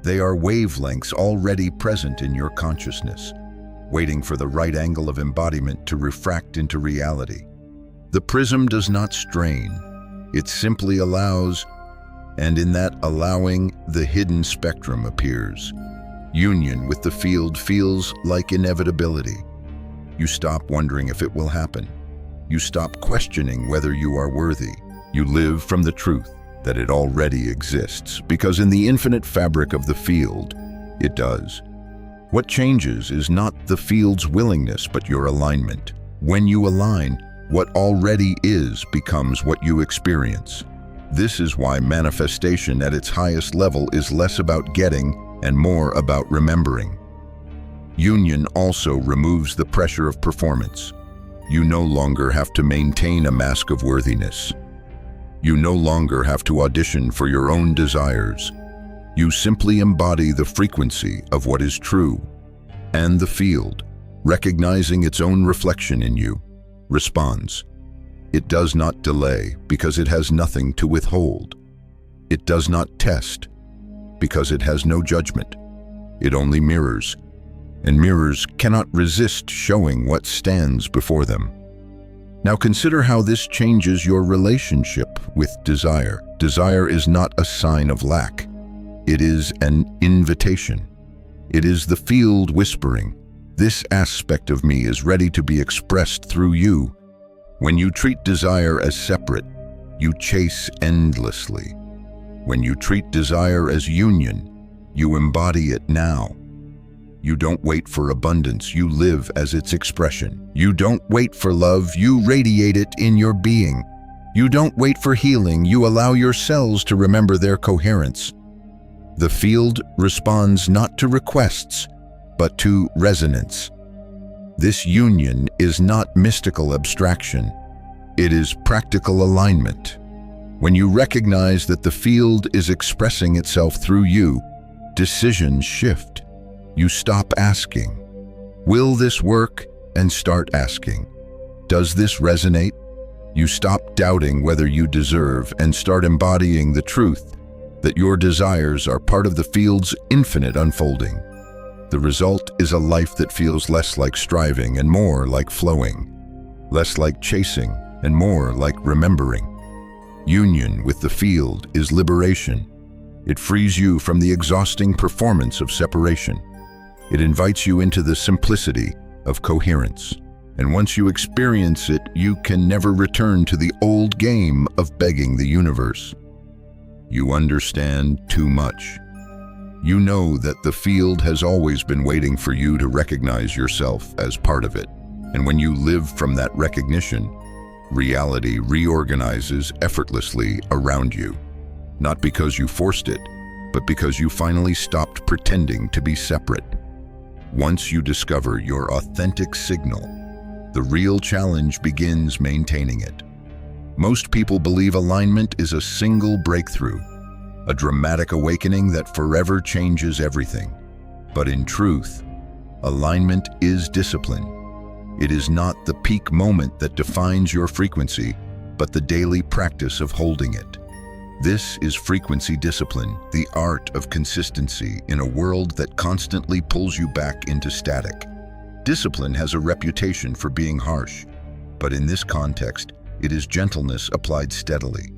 They are wavelengths already present in your consciousness, waiting for the right angle of embodiment to refract into reality. The prism does not strain. It simply allows, and in that allowing, the hidden spectrum appears. Union with the field feels like inevitability. You stop wondering if it will happen. You stop questioning whether you are worthy. You live from the truth that it already exists, because in the infinite fabric of the field, it does. What changes is not the field's willingness, but your alignment. When you align, what already is becomes what you experience. This is why manifestation at its highest level is less about getting and more about remembering. Union also removes the pressure of performance. You no longer have to maintain a mask of worthiness. You no longer have to audition for your own desires. You simply embody the frequency of what is true, and the field, recognizing its own reflection in you, responds. It does not delay because it has nothing to withhold. It does not test because it has no judgment. It only mirrors, and mirrors cannot resist showing what stands before them. Now consider how this changes your relationship with desire. Desire is not a sign of lack. It is an invitation. It is the field whispering, "This aspect of me is ready to be expressed through you." When you treat desire as separate, you chase endlessly. When you treat desire as union, you embody it now. You don't wait for abundance, you live as its expression. You don't wait for love, you radiate it in your being. You don't wait for healing, you allow your cells to remember their coherence. The field responds not to requests, but to resonance. This union is not mystical abstraction. It is practical alignment. When you recognize that the field is expressing itself through you, decisions shift. You stop asking, "Will this work?" and start asking, "Does this resonate?" You stop doubting whether you deserve and start embodying the truth that your desires are part of the field's infinite unfolding. The result is a life that feels less like striving and more like flowing, less like chasing and more like remembering. Union with the field is liberation. It frees you from the exhausting performance of separation. It invites you into the simplicity of coherence. And once you experience it, you can never return to the old game of begging the universe. You understand too much. You know that the field has always been waiting for you to recognize yourself as part of it. And when you live from that recognition, reality reorganizes effortlessly around you. Not because you forced it, but because you finally stopped pretending to be separate. Once you discover your authentic signal, the real challenge begins maintaining it. Most people believe alignment is a single breakthrough, a dramatic awakening that forever changes everything. But in truth, Alignment is discipline. It is not the peak moment that defines your frequency, but the daily practice of holding it. This is frequency discipline, the art of consistency in a world that constantly pulls you back into static. Discipline has a reputation for being harsh, but in this context, it is gentleness applied steadily.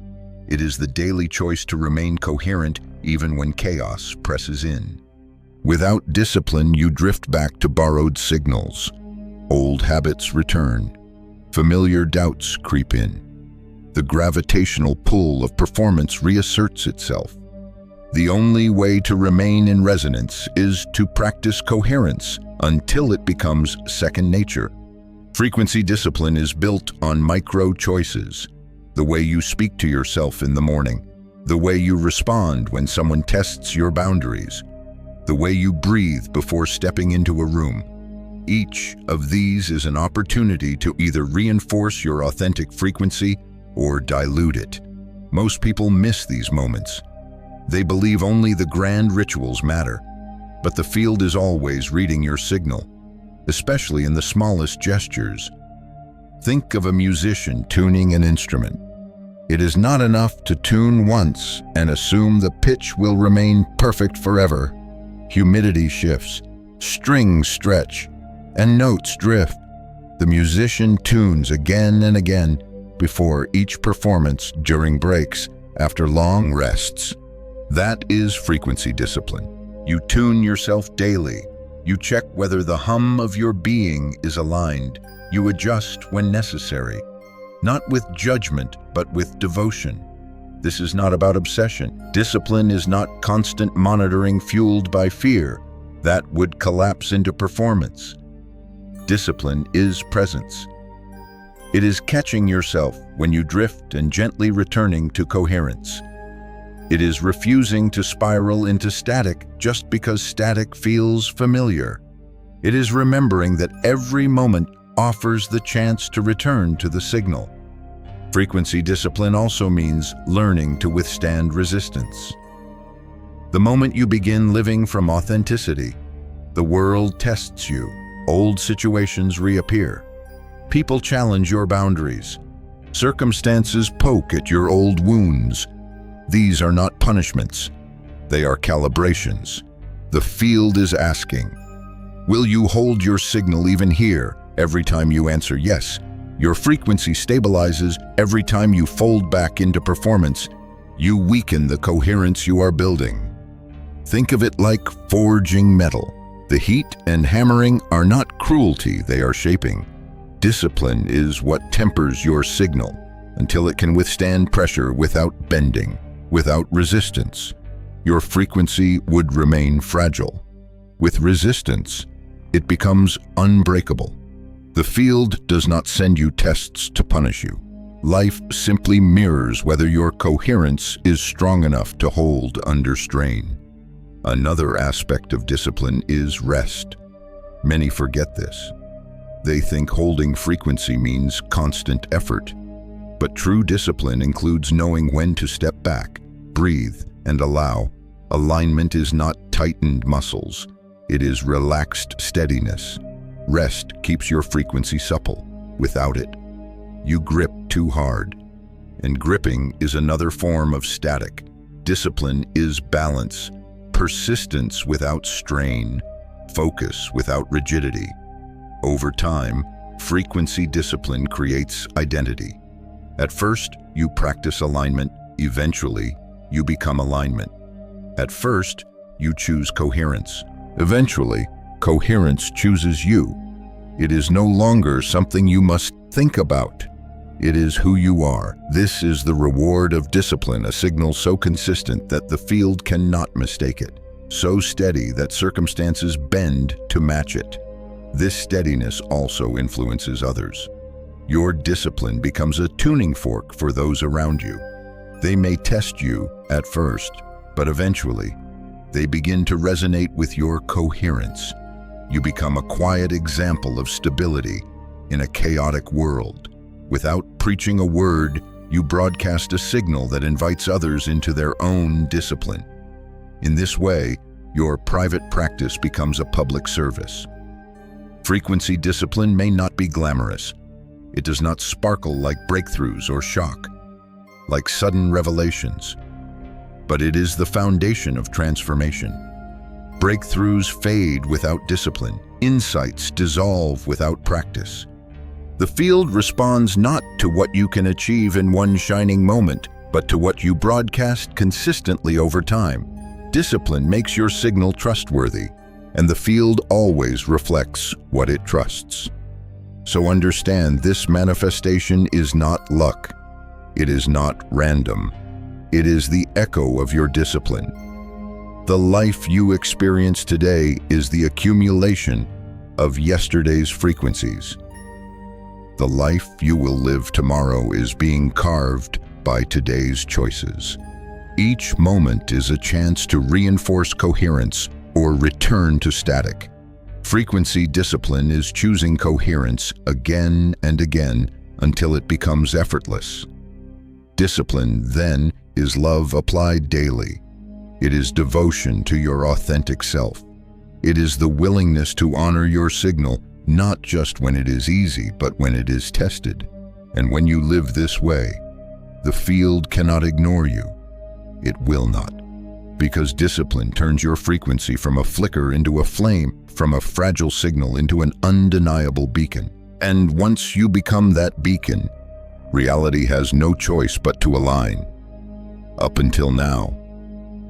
It is the daily choice to remain coherent even when chaos presses in. Without discipline, you drift back to borrowed signals. Old habits return. Familiar doubts creep in. The gravitational pull of performance reasserts itself. The only way to remain in resonance is to practice coherence until it becomes second nature. Frequency discipline is built on micro choices. The way you speak to yourself in the morning, the way you respond when someone tests your boundaries, the way you breathe before stepping into a room. Each of these is an opportunity to either reinforce your authentic frequency or dilute it. Most people miss these moments. They believe only the grand rituals matter, but the field is always reading your signal, especially in the smallest gestures. Think of a musician tuning an instrument. It is not enough to tune once and assume the pitch will remain perfect forever. Humidity shifts, strings stretch, and notes drift. The musician tunes again and again before each performance, during breaks, after long rests. That is frequency discipline. You tune yourself daily. You check whether the hum of your being is aligned. You adjust when necessary, not with judgment, but with devotion. This is not about obsession. Discipline is not constant monitoring fueled by fear. That would collapse into performance. Discipline is presence. It is catching yourself when you drift and gently returning to coherence. It is refusing to spiral into static just because static feels familiar. It is remembering that every moment offers the chance to return to the signal. Frequency discipline also means learning to withstand resistance. The moment you begin living from authenticity, the world tests you. Old situations reappear. People challenge your boundaries. Circumstances poke at your old wounds. These are not punishments. They are calibrations. The field is asking, will you hold your signal even here? Every time you answer yes, your frequency stabilizes. Every time you fold back into performance, you weaken the coherence you are building. Think of it like forging metal. The heat and hammering are not cruelty, they are shaping. Discipline is what tempers your signal until it can withstand pressure without bending, without resistance. Your frequency would remain fragile. With resistance, it becomes unbreakable. The field does not send you tests to punish you. Life simply mirrors whether your coherence is strong enough to hold under strain. Another aspect of discipline is rest. Many forget this. They think holding frequency means constant effort. But true discipline includes knowing when to step back, breathe, and allow. Alignment is not tightened muscles. It is relaxed steadiness. Rest keeps your frequency supple. Without it, you grip too hard. And gripping is another form of static. Discipline is balance, persistence without strain, focus without rigidity. Over time, frequency discipline creates identity. At first, you practice alignment. Eventually, you become alignment. At first, you choose coherence. Eventually, coherence chooses you. It is no longer something you must think about. It is who you are. This is the reward of discipline, a signal so consistent that the field cannot mistake it, so steady that circumstances bend to match it. This steadiness also influences others. Your discipline becomes a tuning fork for those around you. They may test you at first, but eventually, they begin to resonate with your coherence. You become a quiet example of stability in a chaotic world. Without preaching a word, you broadcast a signal that invites others into their own discipline. In this way, your private practice becomes a public service. Frequency discipline may not be glamorous. It does not sparkle like breakthroughs or shock, like sudden revelations. But it is the foundation of transformation. Breakthroughs fade without discipline. Insights dissolve without practice. The field responds not to what you can achieve in one shining moment, but to what you broadcast consistently over time. Discipline makes your signal trustworthy, and the field always reflects what it trusts. So understand, this manifestation is not luck. It is not random. It is the echo of your discipline. The life you experience today is the accumulation of yesterday's frequencies. The life you will live tomorrow is being carved by today's choices. Each moment is a chance to reinforce coherence or return to static. Frequency discipline is choosing coherence again and again until it becomes effortless. Discipline, then, is love applied daily. It is devotion to your authentic self. It is the willingness to honor your signal, not just when it is easy, but when it is tested. And when you live this way, the field cannot ignore you. It will not. Because discipline turns your frequency from a flicker into a flame, from a fragile signal into an undeniable beacon. And once you become that beacon, reality has no choice but to align. Up until now,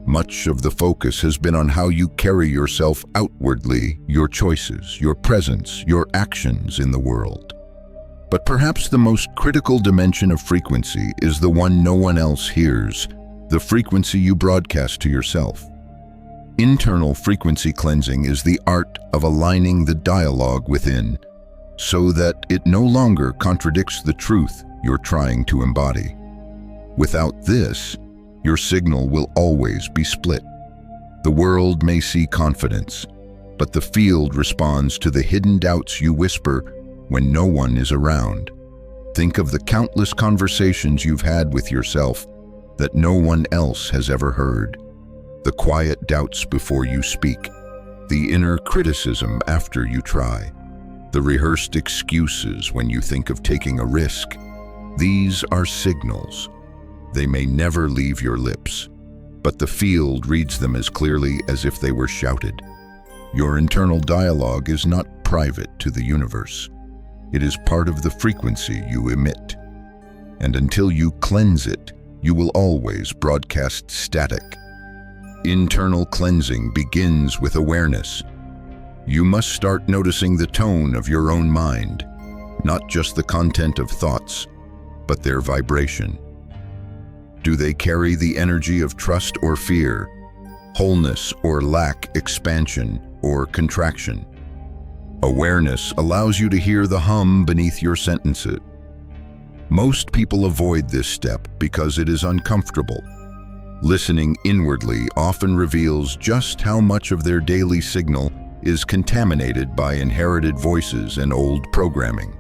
much of the focus has been on how you carry yourself outwardly, your choices, your presence, your actions in the world. But perhaps the most critical dimension of frequency is the one no one else hears, the frequency you broadcast to yourself. Internal frequency cleansing is the art of aligning the dialogue within, so that it no longer contradicts the truth you're trying to embody. Without this, your signal will always be split. The world may see confidence, but the field responds to the hidden doubts you whisper when no one is around. Think of the countless conversations you've had with yourself that no one else has ever heard. The quiet doubts before you speak, the inner criticism after you try, the rehearsed excuses when you think of taking a risk. These are signals. They may never leave your lips, but the field reads them as clearly as if they were shouted. Your internal dialogue is not private to the universe. It is part of the frequency you emit. And until you cleanse it, you will always broadcast static. Internal cleansing begins with awareness. You must start noticing the tone of your own mind, not just the content of thoughts, but their vibration. Do they carry the energy of trust or fear, wholeness or lack, expansion or contraction? Awareness allows you to hear the hum beneath your sentences. Most people avoid this step because it is uncomfortable. Listening inwardly often reveals just how much of their daily signal is contaminated by inherited voices and old programming.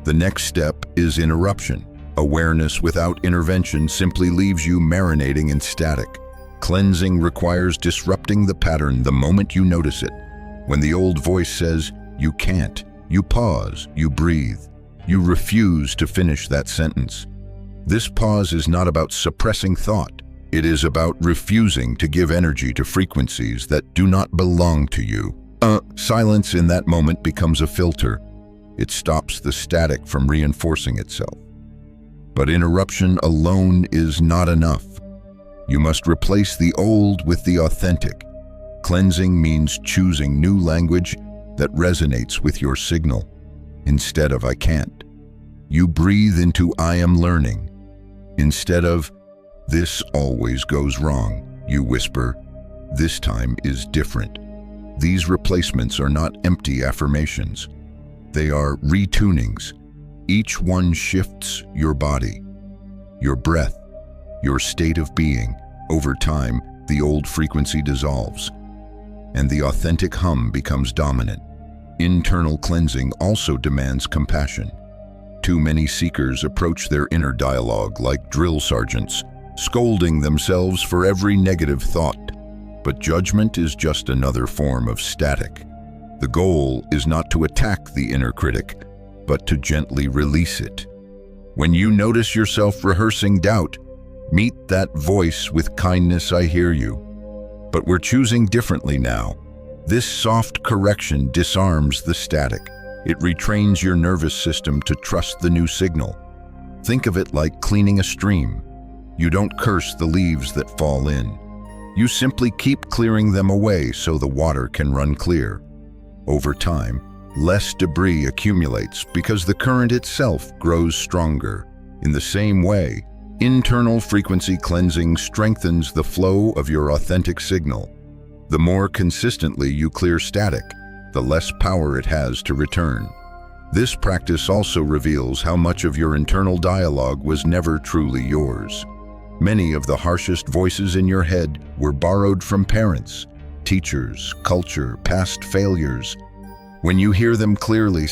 The next step is interruption. Awareness without intervention simply leaves you marinating in static. Cleansing requires disrupting the pattern the moment you notice it. When the old voice says, "You can't," you pause, you breathe. You refuse to finish that sentence. This pause is not about suppressing thought. It is about refusing to give energy to frequencies that do not belong to you. Silence in that moment becomes a filter. It stops the static from reinforcing itself. But interruption alone is not enough. You must replace the old with the authentic. Cleansing means choosing new language that resonates with your signal. Instead of "I can't," you breathe into "I am learning." Instead of "This always goes wrong," you whisper, "This time is different." These replacements are not empty affirmations. They are retunings. Each one shifts your body, your breath, your state of being. Over time, the old frequency dissolves, and the authentic hum becomes dominant. Internal cleansing also demands compassion. Too many seekers approach their inner dialogue like drill sergeants, scolding themselves for every negative thought. But judgment is just another form of static. The goal is not to attack the inner critic, but to gently release it. When you notice yourself rehearsing doubt, meet that voice with kindness. I hear you, but we're choosing differently now. This soft correction disarms the static. It retrains your nervous system to trust the new signal. Think of it like cleaning a stream. You don't curse the leaves that fall in. You simply keep clearing them away so the water can run clear. Over time, less debris accumulates because the current itself grows stronger. In the same way, internal frequency cleansing strengthens the flow of your authentic signal. The more consistently you clear static, the less power it has to return. This practice also reveals how much of your internal dialogue was never truly yours. Many of the harshest voices in your head were borrowed from parents, teachers, culture, past failures. When you hear them clearly,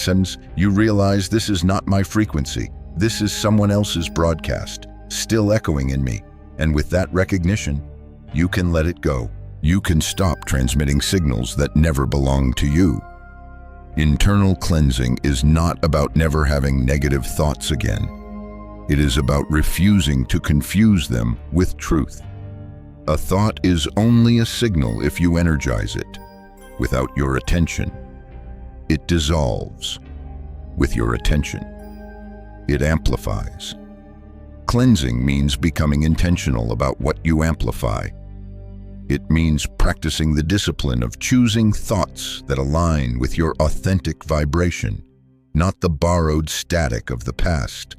you realize this is not my frequency. This is someone else's broadcast, still echoing in me. And with that recognition, you can let it go. You can stop transmitting signals that never belong to you. Internal cleansing is not about never having negative thoughts again. It is about refusing to confuse them with truth. A thought is only a signal if you energize it. Without your attention, it dissolves. With your attention, it amplifies. Cleansing means becoming intentional about what you amplify. It means practicing the discipline of choosing thoughts that align with your authentic vibration, not the borrowed static of the past.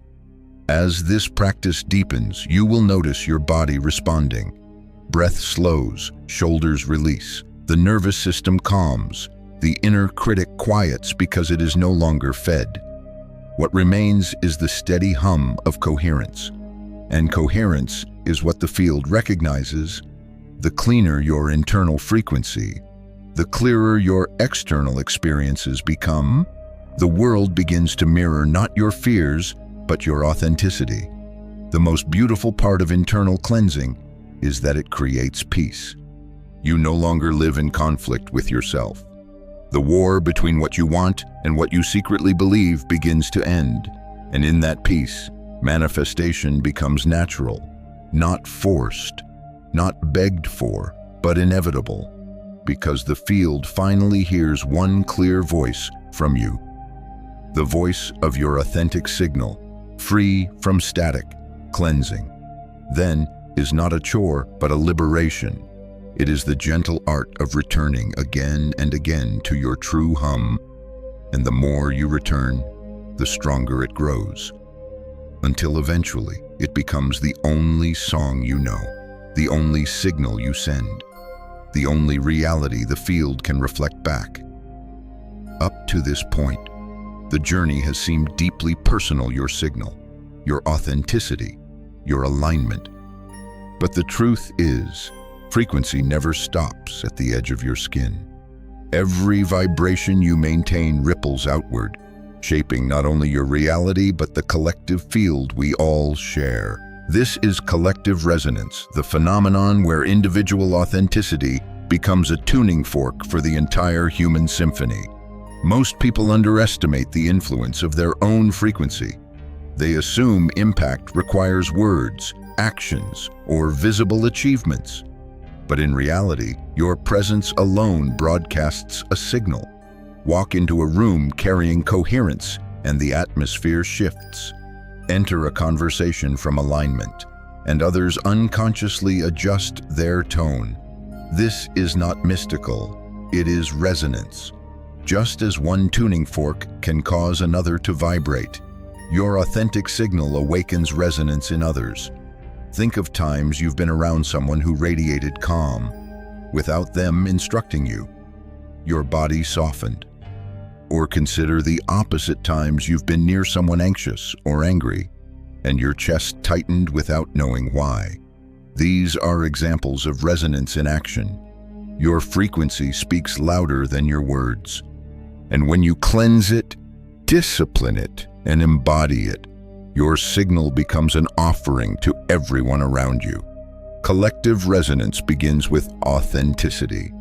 As this practice deepens, you will notice your body responding. Breath slows, shoulders release, the nervous system calms, the inner critic quiets because it is no longer fed. What remains is the steady hum of coherence. And coherence is what the field recognizes. The cleaner your internal frequency, the clearer your external experiences become. The world begins to mirror not your fears, but your authenticity. The most beautiful part of internal cleansing is that it creates peace. You no longer live in conflict with yourself. The war between what you want and what you secretly believe begins to end. And in that peace, manifestation becomes natural, not forced, not begged for, but inevitable, because the field finally hears one clear voice from you. The voice of your authentic signal, free from static. Cleansing, then, is not a chore, but a liberation. It is the gentle art of returning again and again to your true hum, and the more you return, the stronger it grows, until eventually it becomes the only song you know, the only signal you send, the only reality the field can reflect back. Up to this point, the journey has seemed deeply personal, your signal, your authenticity, your alignment. But the truth is, frequency never stops at the edge of your skin. Every vibration you maintain ripples outward, shaping not only your reality but the collective field we all share. This is collective resonance, the phenomenon where individual authenticity becomes a tuning fork for the entire human symphony. Most people underestimate the influence of their own frequency. They assume impact requires words, actions, or visible achievements. But in reality, your presence alone broadcasts a signal. Walk into a room carrying coherence, and the atmosphere shifts. Enter a conversation from alignment, and others unconsciously adjust their tone. This is not mystical, it is resonance. Just as one tuning fork can cause another to vibrate, your authentic signal awakens resonance in others. Think of times you've been around someone who radiated calm, without them instructing you. Your body softened. Or consider the opposite times you've been near someone anxious or angry, and your chest tightened without knowing why. These are examples of resonance in action. Your frequency speaks louder than your words. And when you cleanse it, discipline it, and embody it, your signal becomes an offering to everyone around you. Collective resonance begins with authenticity.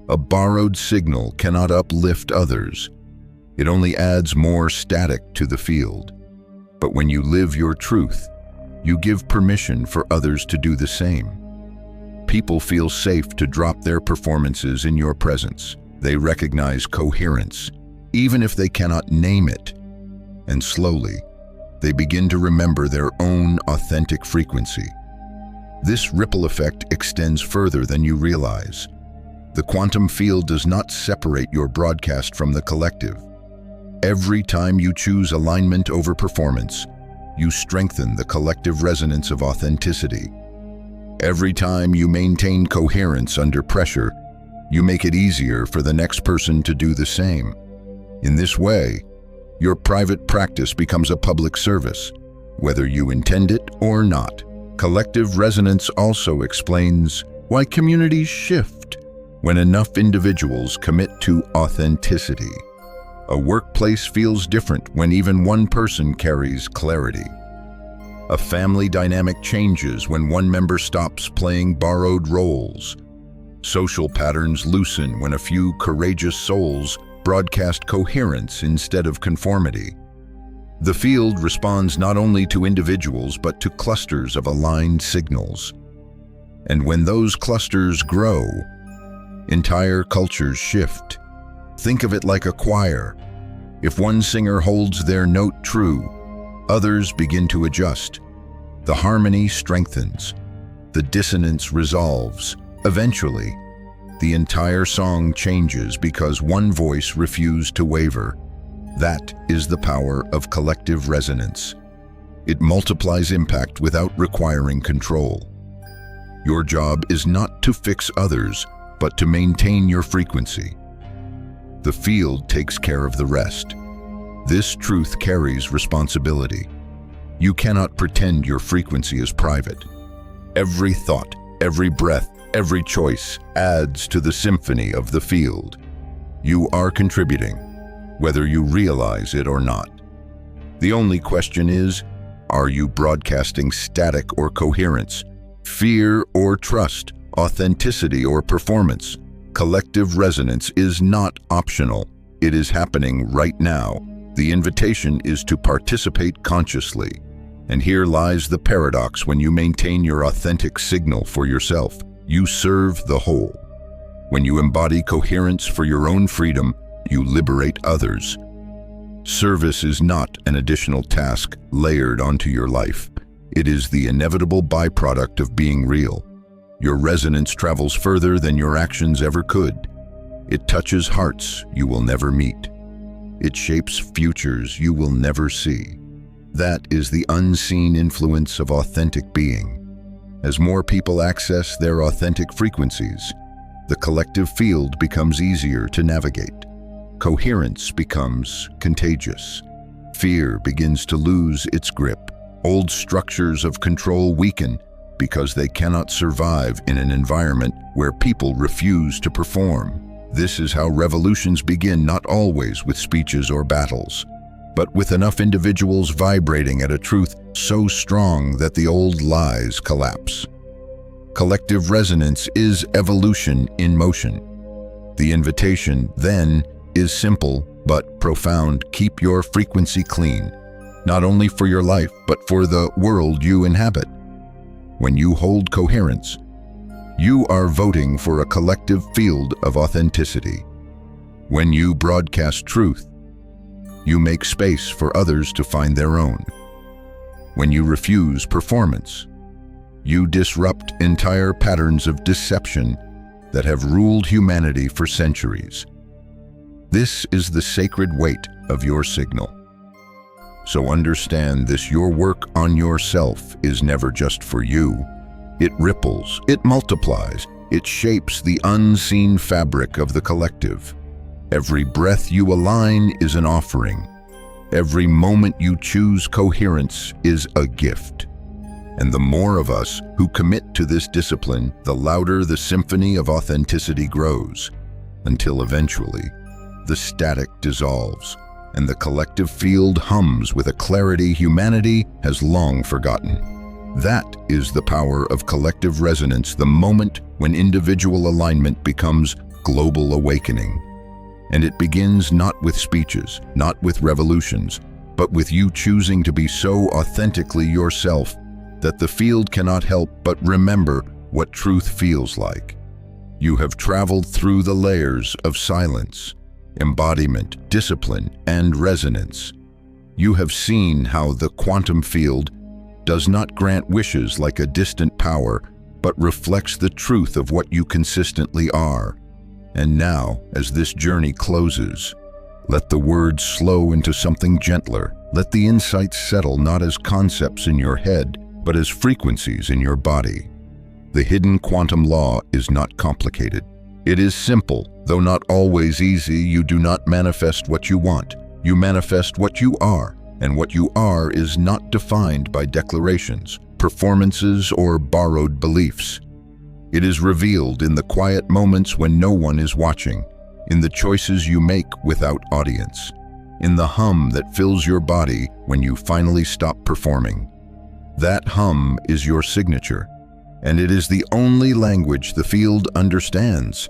A borrowed signal cannot uplift others. It only adds more static to the field. But when you live your truth, you give permission for others to do the same. People feel safe to drop their performances in your presence. They recognize coherence, even if they cannot name it. And slowly, they begin to remember their own authentic frequency. This ripple effect extends further than you realize. The quantum field does not separate your broadcast from the collective. Every time you choose alignment over performance, you strengthen the collective resonance of authenticity. Every time you maintain coherence under pressure, you make it easier for the next person to do the same. In this way, your private practice becomes a public service, whether you intend it or not. Collective resonance also explains why communities shift when enough individuals commit to authenticity. A workplace feels different when even one person carries clarity. A family dynamic changes when one member stops playing borrowed roles. Social patterns loosen when a few courageous souls broadcast coherence instead of conformity. The field responds not only to individuals but to clusters of aligned signals. And when those clusters grow, entire cultures shift. Think of it like a choir. If one singer holds their note true, others begin to adjust. The harmony strengthens. The dissonance resolves. Eventually, the entire song changes because one voice refused to waver. That is the power of collective resonance. It multiplies impact without requiring control. Your job is not to fix others, but to maintain your frequency. The field takes care of the rest. This truth carries responsibility. You cannot pretend your frequency is private. Every thought, every breath, every choice adds to the symphony of the field. You are contributing, whether you realize it or not. The only question is, are you broadcasting static or coherence, fear or trust, authenticity or performance? Collective resonance is not optional. It is happening right now. The invitation is to participate consciously. And here lies the paradox: when you maintain your authentic signal for yourself, you serve the whole. When you embody coherence for your own freedom, you liberate others. Service is not an additional task layered onto your life. It is the inevitable byproduct of being real. Your resonance travels further than your actions ever could. It touches hearts you will never meet. It shapes futures you will never see. That is the unseen influence of authentic being. As more people access their authentic frequencies, the collective field becomes easier to navigate. Coherence becomes contagious. Fear begins to lose its grip. Old structures of control weaken because they cannot survive in an environment where people refuse to perform. This is how revolutions begin, not always with speeches or battles, but with enough individuals vibrating at a truth so strong that the old lies collapse. Collective resonance is evolution in motion. The invitation, then, is simple but profound. Keep your frequency clean, not only for your life, but for the world you inhabit. When you hold coherence, you are voting for a collective field of authenticity. When you broadcast truth, you make space for others to find their own. When you refuse performance, you disrupt entire patterns of deception that have ruled humanity for centuries. This is the sacred weight of your signal. So understand this: your work on yourself is never just for you. It ripples, it multiplies, it shapes the unseen fabric of the collective. Every breath you align is an offering. Every moment you choose coherence is a gift. And the more of us who commit to this discipline, the louder the symphony of authenticity grows, until eventually the static dissolves and the collective field hums with a clarity humanity has long forgotten. That is the power of collective resonance, the moment when individual alignment becomes global awakening. And it begins not with speeches, not with revolutions, but with you choosing to be so authentically yourself that the field cannot help but remember what truth feels like. You have traveled through the layers of silence, embodiment, discipline, and resonance. You have seen how the quantum field does not grant wishes like a distant power, but reflects the truth of what you consistently are. And now, as this journey closes, let the words slow into something gentler. Let the insights settle not as concepts in your head, but as frequencies in your body. The hidden quantum law is not complicated. It is simple, though not always easy. You do not manifest what you want. You manifest what you are, and what you are is not defined by declarations, performances, or borrowed beliefs. It is revealed in the quiet moments when no one is watching, in the choices you make without audience, in the hum that fills your body when you finally stop performing. That hum is your signature, and it is the only language the field understands.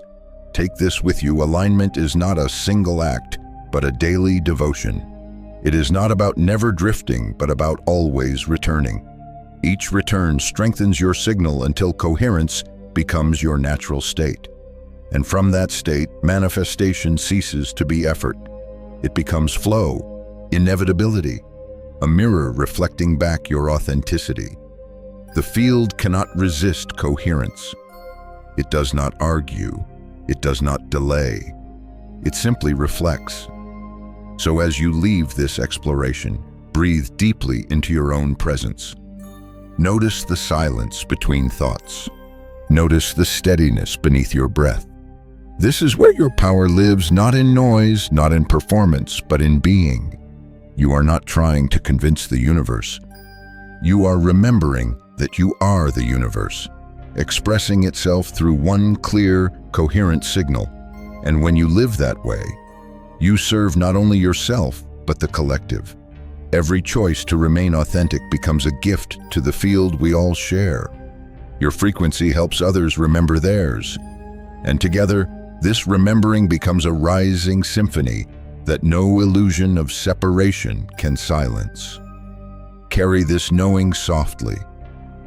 Take this with you. Alignment is not a single act, but a daily devotion. It is not about never drifting, but about always returning. Each return strengthens your signal until coherence becomes your natural state. And from that state, manifestation ceases to be effort. It becomes flow, inevitability, a mirror reflecting back your authenticity. The field cannot resist coherence. It does not argue. It does not delay. It simply reflects. So as you leave this exploration, breathe deeply into your own presence. Notice the silence between thoughts. Notice the steadiness beneath your breath. This is where your power lives, not in noise, not in performance, but in being. You are not trying to convince the universe. You are remembering that you are the universe, expressing itself through one clear, coherent signal. And when you live that way, you serve not only yourself, but the collective. Every choice to remain authentic becomes a gift to the field we all share. Your frequency helps others remember theirs. And together, this remembering becomes a rising symphony that no illusion of separation can silence. Carry this knowing softly.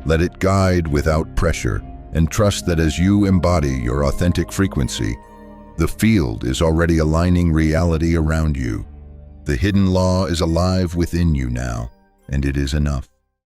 Let it guide without pressure, and trust that as you embody your authentic frequency, the field is already aligning reality around you. The hidden law is alive within you now, and it is enough.